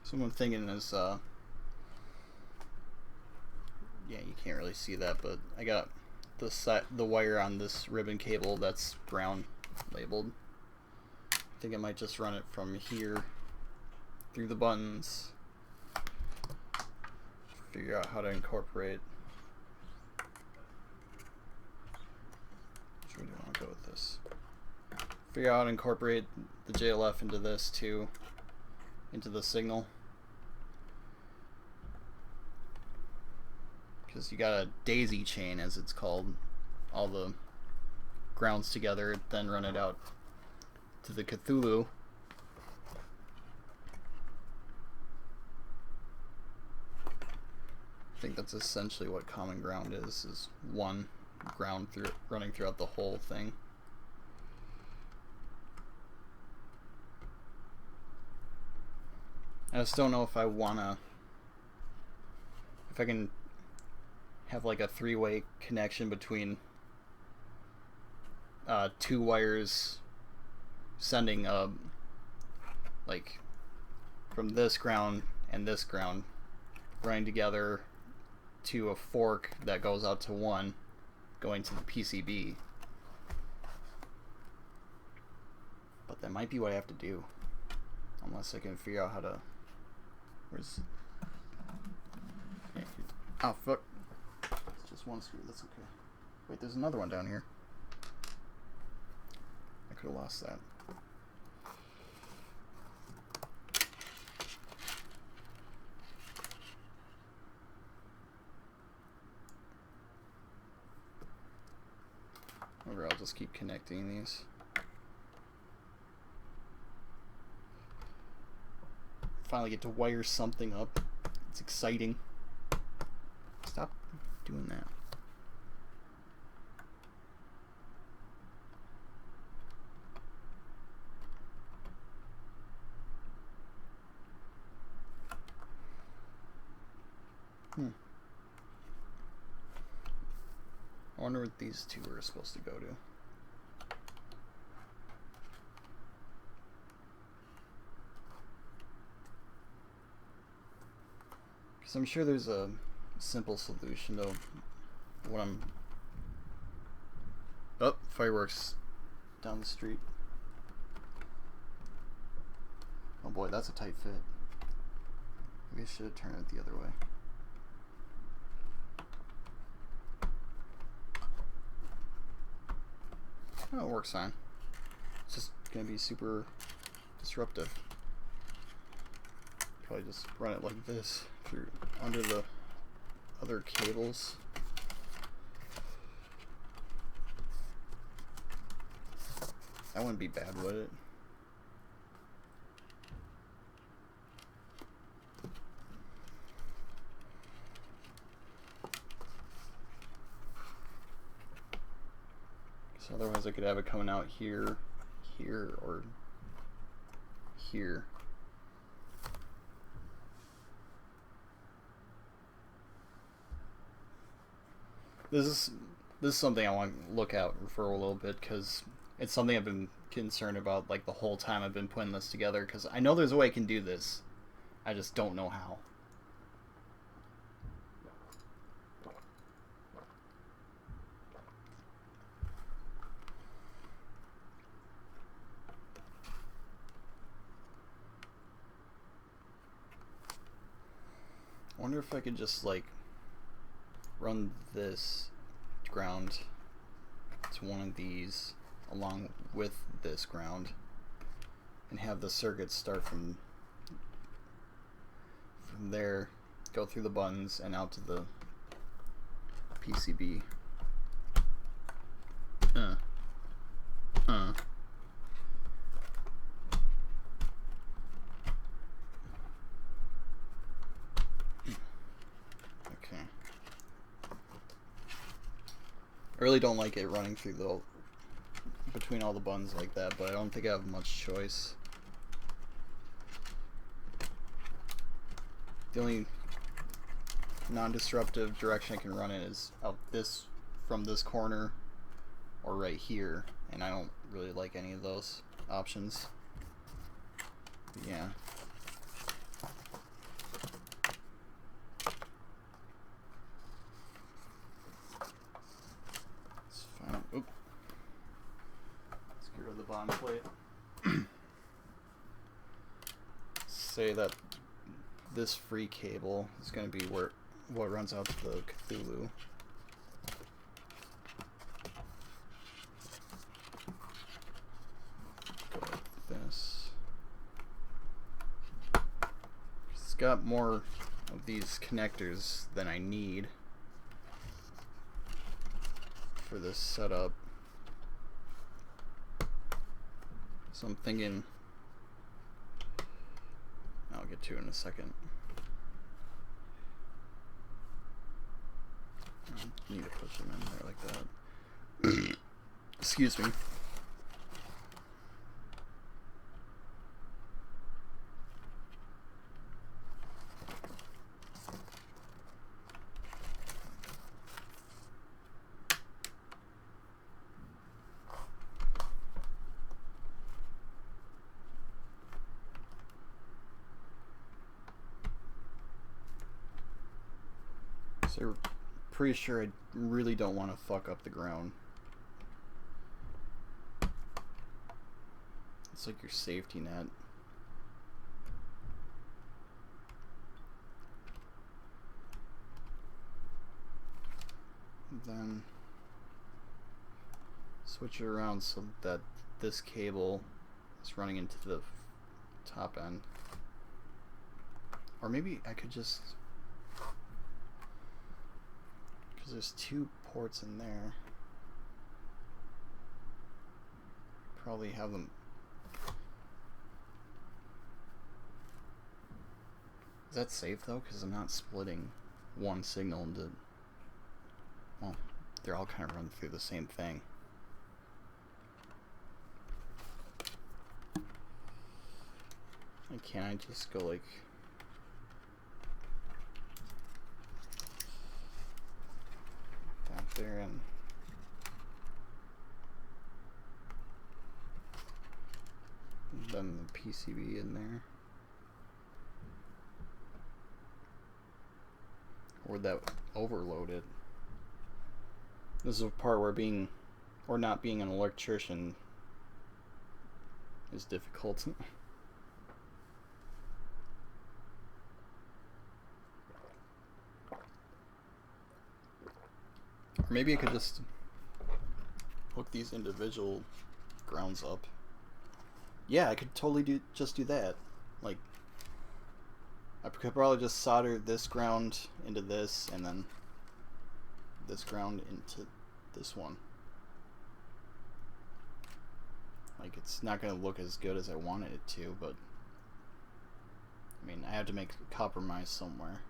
So what I'm thinking is, yeah, you can't really see that, but I got the wire on this ribbon cable that's brown labeled. I think I might just run it from here through the buttons. Figure out how to incorporate. Which way do I want to go with this? Figure out how to incorporate the JLF into this too, into the signal. Because you got a daisy chain, as it's called, all the grounds together, then run it out to the Cthulhu. I think that's essentially what common ground is one ground running throughout the whole thing. I just don't know if I can have like a three-way connection between two wires sending like from this ground and this ground running together to a fork that goes out to one going to the PCB. But that might be what I have to do, unless I can figure out how to. Where's? Oh fuck. It's just one screw, that's okay. Wait, there's another one down here. I could have lost that. Or I'll just keep connecting these. Finally get to wire something up. It's exciting. Stop doing that. I wonder what these two are supposed to go to. Because I'm sure there's a simple solution to what I'm... Oh, fireworks down the street. Oh boy, that's a tight fit. Maybe I should have turned it the other way. Oh, it works fine. It's just gonna be super disruptive. Probably just run it like this through under the other cables. That wouldn't be bad, would it? So otherwise I could have it coming out here, here, or here. This is something I want to look out for a little bit, because it's something I've been concerned about like the whole time I've been putting this together, because I know there's a way I can do this. I just don't know how. I wonder if I could just like run this ground to one of these along with this ground and have the circuit start from there, go through the buttons and out to the PCB. Okay. I really don't like it running through between all the buttons like that, but I don't think I have much choice. The only non-disruptive direction I can run in is out from this corner or right here, and I don't really like any of those options. But yeah. It's fine. Oop. Let's get rid of the bottom plate. Say that this free cable is going to be what runs out to the Cthulhu. Go like this. It's got more of these connectors than I need for this setup. So I'm thinking, I'll get to it in a second. I need to push them in there like that. Excuse me. So pretty sure I really don't want to fuck up the ground. It's like your safety net. Then switch it around so that this cable is running into the top end. Or maybe I could just, because there's two ports in there, probably have them. Is that safe though? Because I'm not splitting one signal into, well, they're all kind of run through the same thing. And can't I just go like back there and then the PCB in there? Or that overloaded. This is a part where being or not being an electrician is difficult. Or maybe I could just hook these individual grounds up. Yeah, I could totally just do that. Like, I could probably just solder this ground into this, and then this ground into this one. Like, it's not going to look as good as I wanted it to, but I mean, I have to make a compromise somewhere.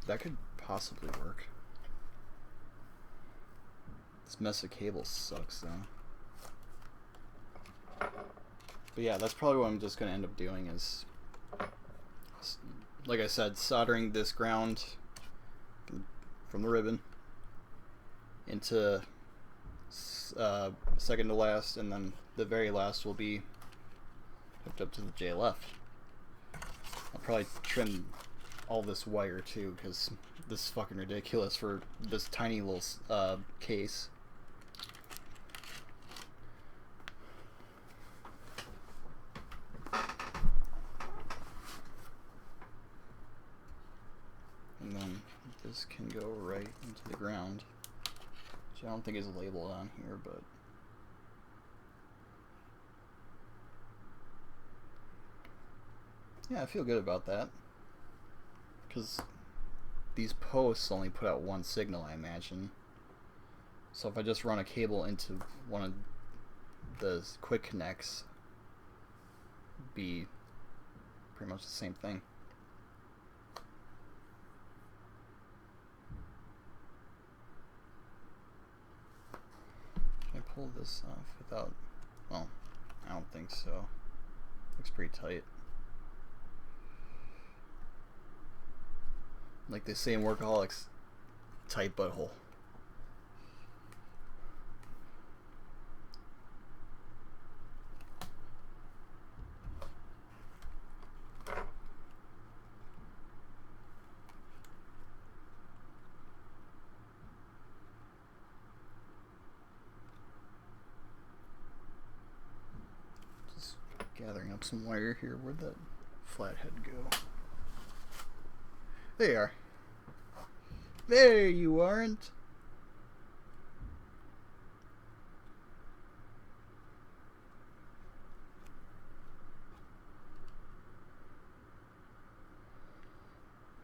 That could possibly work. This mess of cable sucks though. But yeah, that's probably what I'm just going to end up doing is, like I said, soldering this ground from the ribbon into second to last, and then the very last will be hooked up to the JLF. I'll probably trim all this wire too, because this is fucking ridiculous for this tiny little case. which I don't think is labeled on here, but yeah, I feel good about that, because these posts only put out one signal, I imagine. So if I just run a cable into one of the quick connects, it'd be pretty much the same thing. Can I pull this off without, well, I don't think so. Looks pretty tight. Like they say in Workaholics, tight butthole. Just gathering up some wire here. Where'd that flathead go? There you are. There you aren't.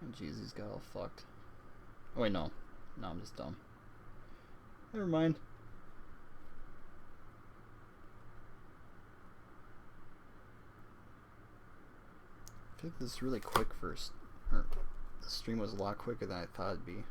Oh, jeez, he's got all fucked. Oh wait, no. No, I'm just dumb. Never mind. I think this is really quick first. The stream was a lot quicker than I thought it'd be.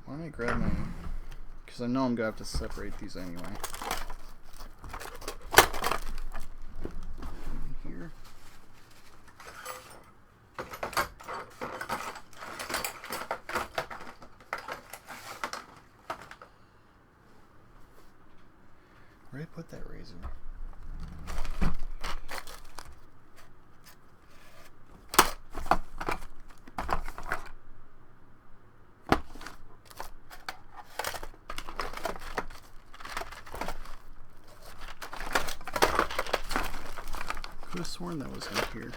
Why don't I grab my... because I know I'm gonna have to separate these anyway. Here. Where did I put that razor? Could have sworn that was in here.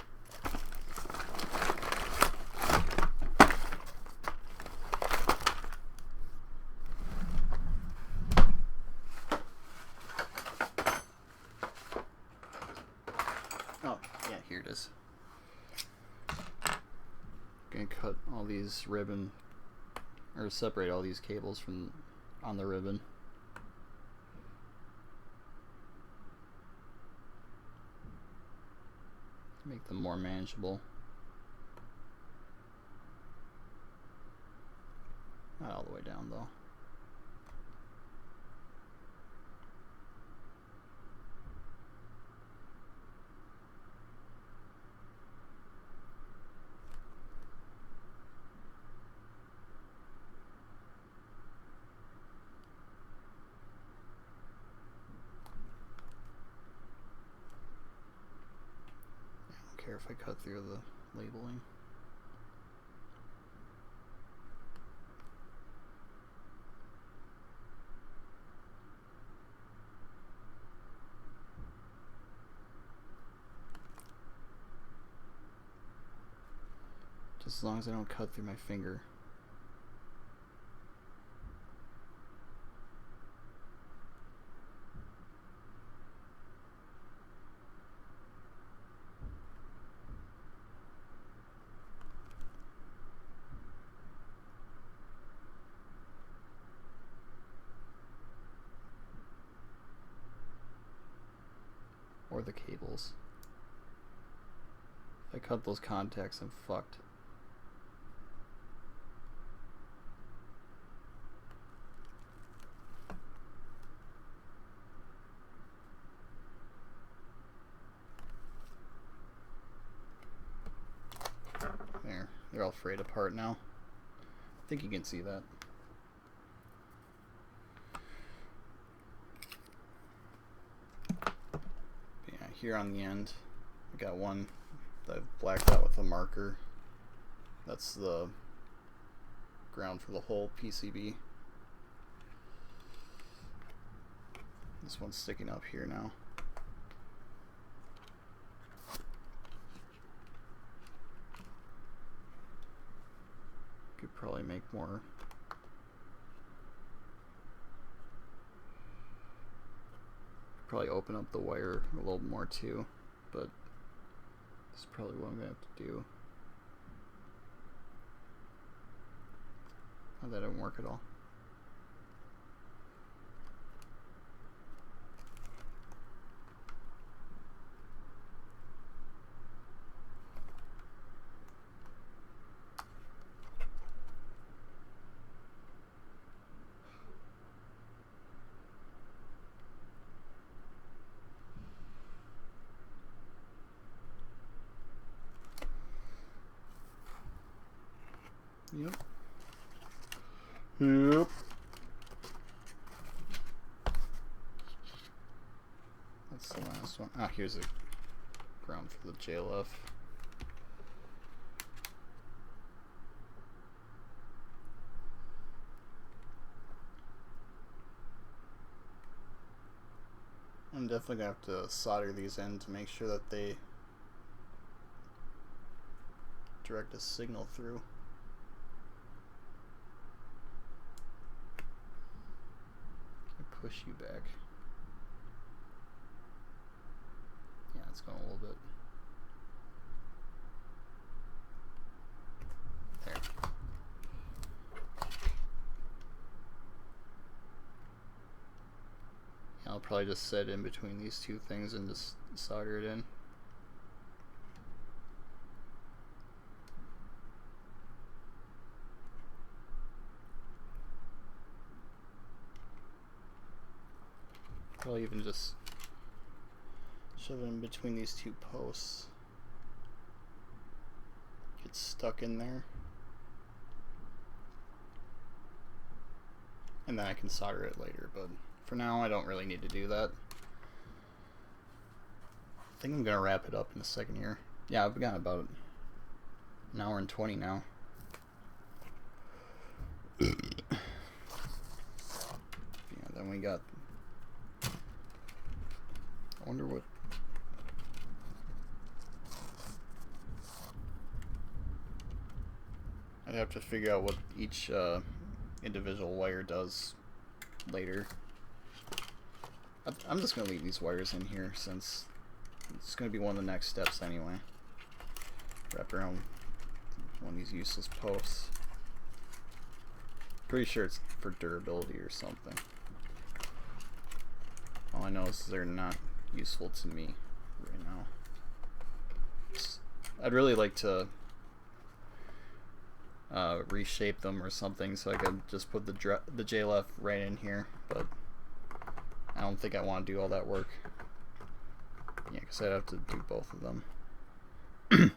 Oh, yeah, here it is. Gonna cut all these ribbon, or separate all these cables from on the ribbon. Make them more manageable. Not all the way down though. Care if I cut through the labeling. Just as long as I don't cut through my finger. Or the cables. If I cut those contacts, I'm fucked. There, they're all frayed apart now. I think you can see that. Here on the end, I got one that I've blacked out with a marker. That's the ground for the whole PCB. This one's sticking up here now. Could probably make more. Probably open up the wire a little more too, but this is probably what I'm gonna have to do. Oh, that didn't work at all. Yep. Yep. That's the last one. Ah, here's a ground for the JLF. I'm definitely gonna have to solder these in to make sure that they direct a signal through. Push you back. Yeah, it's going a little bit. There. I'll probably just set in between these two things and just solder it in. Probably even just shove it in between these two posts. Get stuck in there. And then I can solder it later, but for now I don't really need to do that. I think I'm gonna wrap it up in a second here. Yeah, I've got about an hour and 20 now. Yeah, then we got, I wonder what, I'd have to figure out what each individual wire does later. I'm just going to leave these wires in here since it's going to be one of the next steps anyway. Wrap around one of these useless posts. Pretty sure it's for durability or something. All I know is they're not useful to me right now. I'd really like to reshape them or something so I could just put the JLF right in here, but I don't think I want to do all that work. Yeah, because I'd have to do both of them. But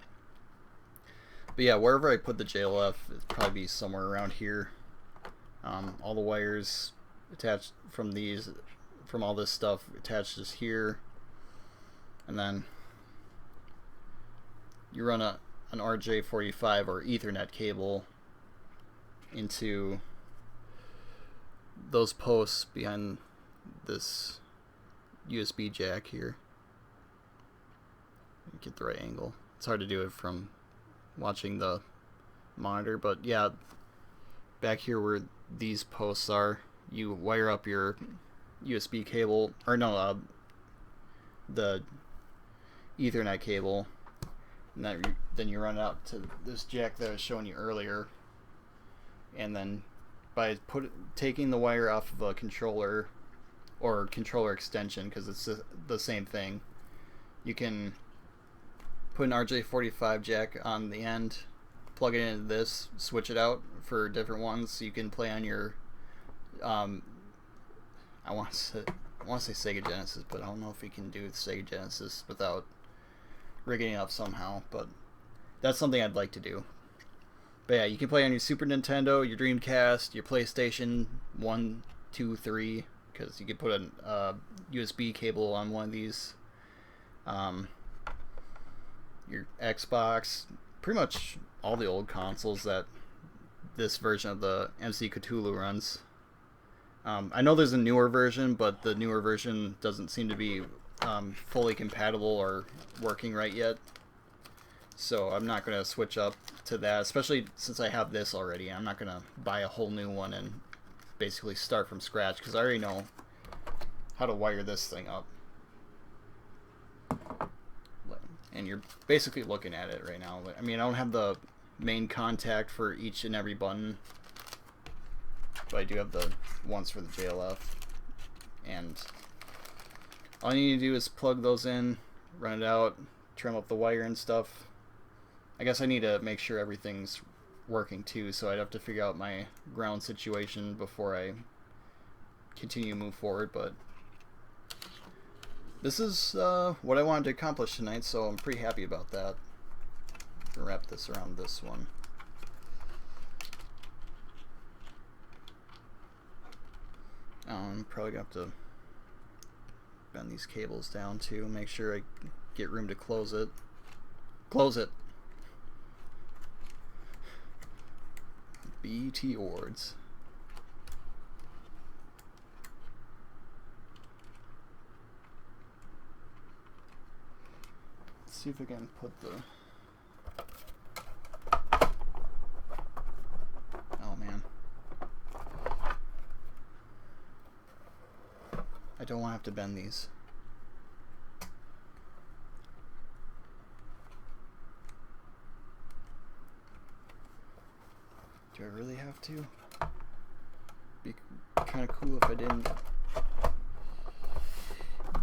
yeah, wherever I put the JLF, it'd probably be somewhere around here. All the wires attached from these, from all this stuff attaches here, and then you run an RJ45 or Ethernet cable into those posts behind this USB jack here. Get the right angle. It's hard to do it from watching the monitor, but yeah, back here where these posts are, you wire up your USB cable, or no, the Ethernet cable, and then you run it out to this jack that I was showing you earlier, and then by taking the wire off of a controller or controller extension, because it's the same thing, you can put an RJ45 jack on the end, plug it into this, switch it out for different ones, so you can play on your I want to say Sega Genesis, but I don't know if you can do Sega Genesis without rigging it up somehow, but that's something I'd like to do. But yeah, you can play on your Super Nintendo, your Dreamcast, your PlayStation 1, 2, 3, because you could put a USB cable on one of these. Your Xbox, pretty much all the old consoles that this version of the MC Cthulhu runs. I know there's a newer version, but the newer version doesn't seem to be fully compatible or working right yet. So I'm not going to switch up to that, especially since I have this already. I'm not going to buy a whole new one and basically start from scratch, because I already know how to wire this thing up. And you're basically looking at it right now. I mean, I don't have the main contact for each and every button, but I do have the ones for the JLF. And all you need to do is plug those in, run it out, trim up the wire and stuff. I guess I need to make sure everything's working too, so I'd have to figure out my ground situation before I continue to move forward, but this is what I wanted to accomplish tonight, so I'm pretty happy about that. Wrap this around this one. I'm probably going to have to bend these cables down too, make sure I get room to close it. Close it! BT Ords. Let's see if I can put the... Oh man. I don't want to have to bend these. Do I really have to? Be kind of cool if I didn't.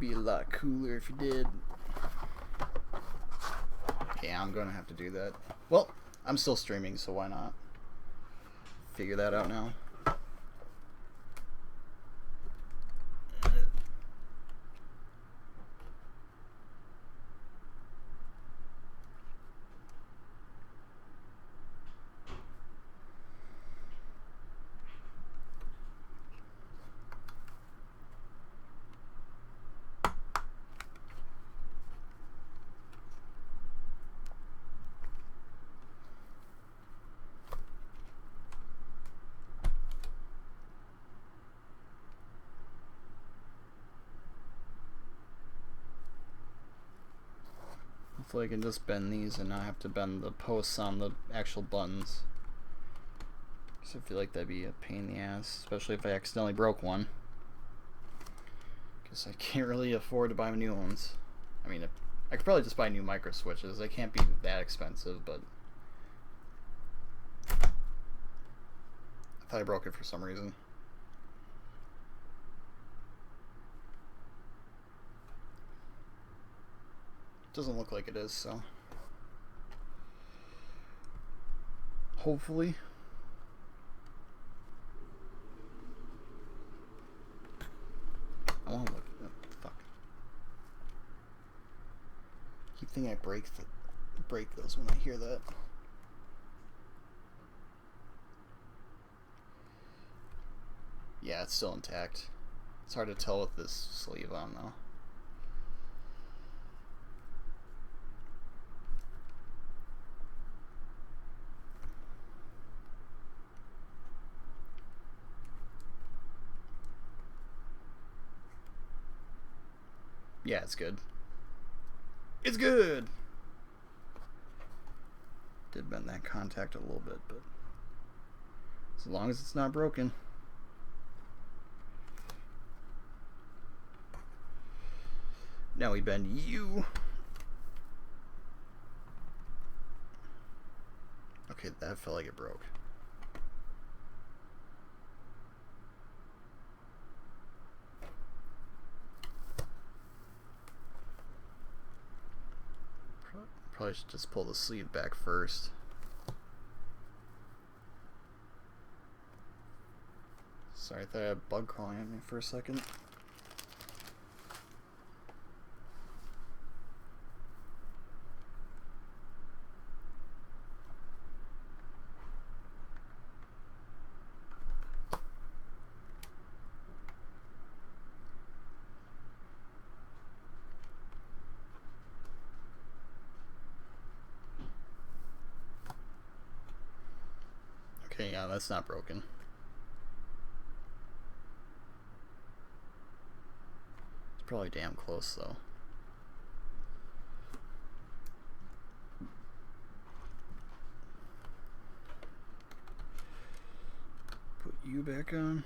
Be a lot cooler if you did. Yeah, I'm gonna have to do that. Well, I'm still streaming, so why not? Figure that out now. Hopefully I can just bend these and not have to bend the posts on the actual buttons. Because I feel like that'd be a pain in the ass, especially if I accidentally broke one. Because I can't really afford to buy new ones. I mean, I could probably just buy new micro switches. They can't be that expensive, but I thought I broke it for some reason. Doesn't look like it is, so hopefully. I want to look. Oh, fuck. Keep thinking I break those when I hear that. Yeah, it's still intact. It's hard to tell with this sleeve on though. Yeah, it's good. It's good! Did bend that contact a little bit, but as long as it's not broken. Now we bend you. Okay, that felt like it broke. Probably should just pull the sleeve back first. Sorry, I thought I had a bug crawling at me for a second. Okay, yeah, that's not broken. Probably damn close though. Put you back on.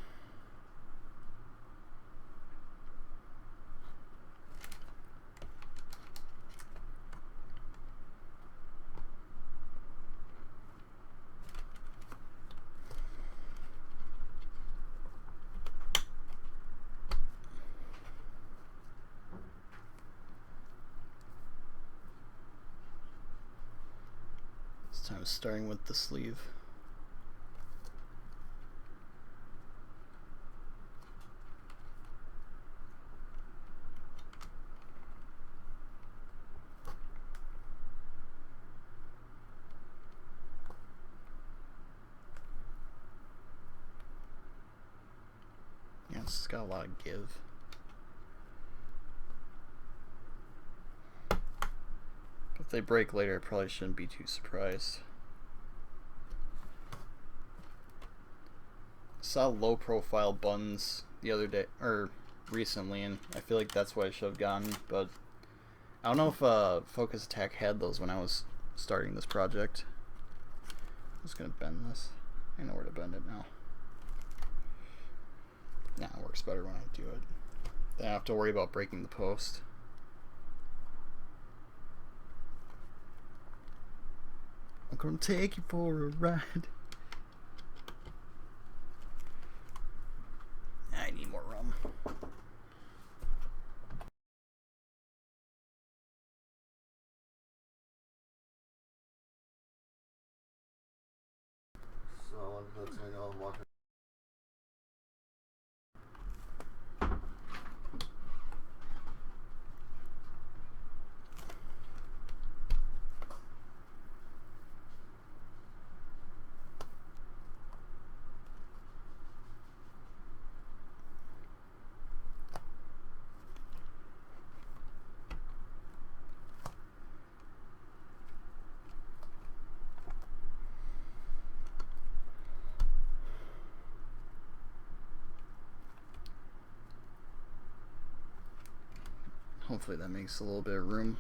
This time starting with the sleeve. Yeah, it's got a lot of give. If they break later, I probably shouldn't be too surprised. Saw low profile buttons the other day, or recently, and I feel like that's what I should have gotten, but I don't know if Focus Attack had those when I was starting this project. I'm just gonna bend this. I know where to bend it now. Nah, it works better when I do it. Then I have to worry about breaking the post. I'm gonna take you for a ride. I need more rum. So that's when I'm walking. Hopefully that makes a little bit of room.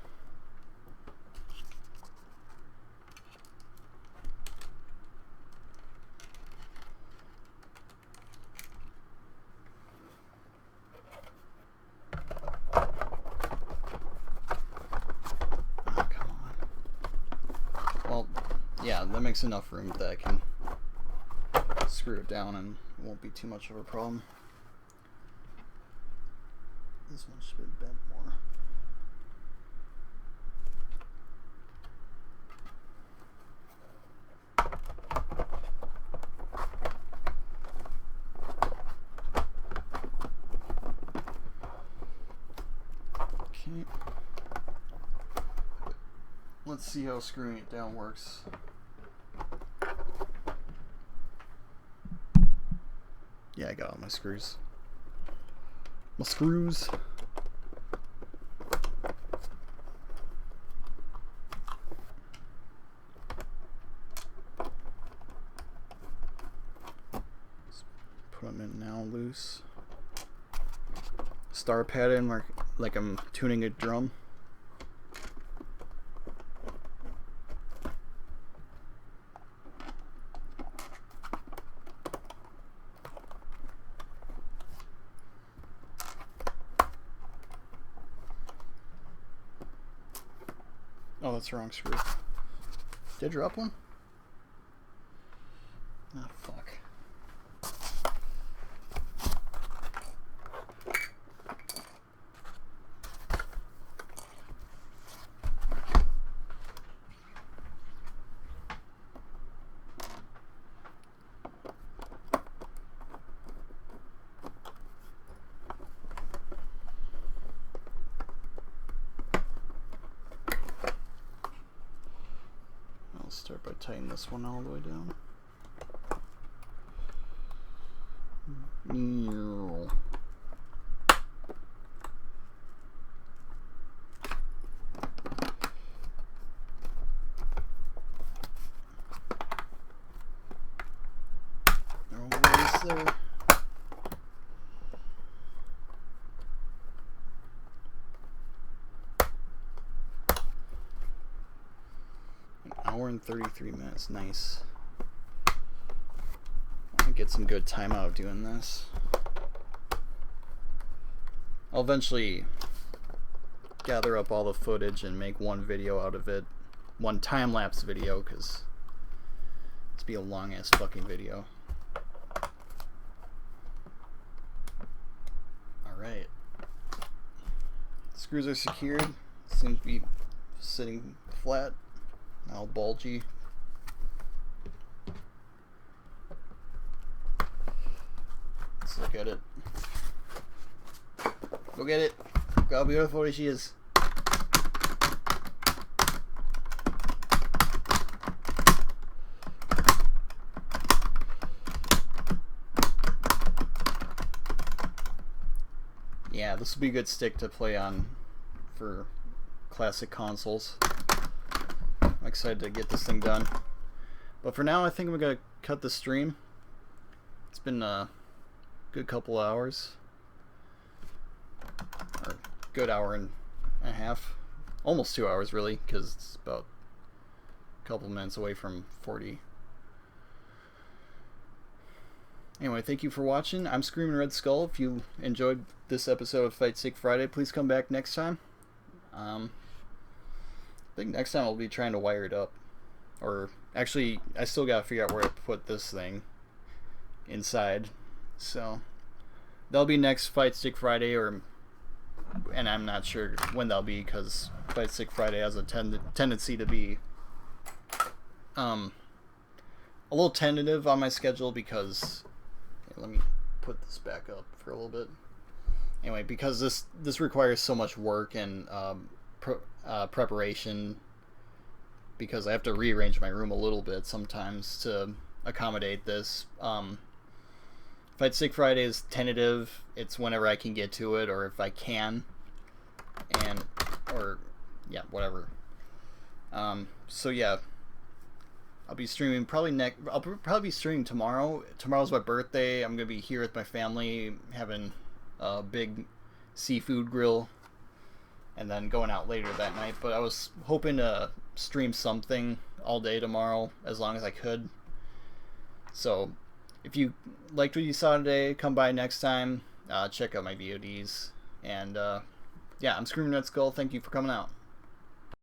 Oh, come on. Well, yeah, that makes enough room that I can screw it down and it won't be too much of a problem. This one should be bent more. Okay. Let's see how screwing it down works. Yeah, I got all my screws. My screws. Put them in now loose. Star pattern like I'm tuning a drum. Oh, that's the wrong screw. Did I drop one? Ah, fuck. I'll start by tightening this one all the way down. There. hour and 33 minutes. Nice. I'll get some good time out of doing this. I'll eventually gather up all the footage and make one video out of it. One time-lapse video, because it's be a long-ass fucking video. Alright. Screws are secured. Seems to be sitting flat. Now bulgy. Let's look at it. Go get it. Look how beautiful she is. Yeah, this will be a good stick to play on for classic consoles. I'm excited to get this thing done. But for now, I think I'm going to cut the stream. It's been a good couple hours. Or good hour and a half. Almost 2 hours, really, because it's about a couple minutes away from 40. Anyway, thank you for watching. I'm SkreamnRedSkull. If you enjoyed this episode of Fightstick Friday, please come back next time. I think next time I'll be trying to wire it up. Or, actually, I still gotta figure out where to put this thing inside. So, that'll be next Fightstick Friday, and I'm not sure when that'll be, because Fightstick Friday has a tendency to be a little tentative on my schedule, because let me put this back up for a little bit. Anyway, because this requires so much work and preparation, because I have to rearrange my room a little bit sometimes to accommodate this. Fightstick Friday is tentative. It's whenever I can get to it, or if I can, or yeah, whatever. So yeah. I'll be streaming I'll probably be streaming tomorrow. Tomorrow's my birthday. I'm gonna be here with my family having a big seafood grill, and then going out later that night. But I was hoping to stream something all day tomorrow, as long as I could. So if you liked what you saw today, come by next time. Check out my VODs. And yeah, I'm SkreamnRedSkull. Thank you for coming out.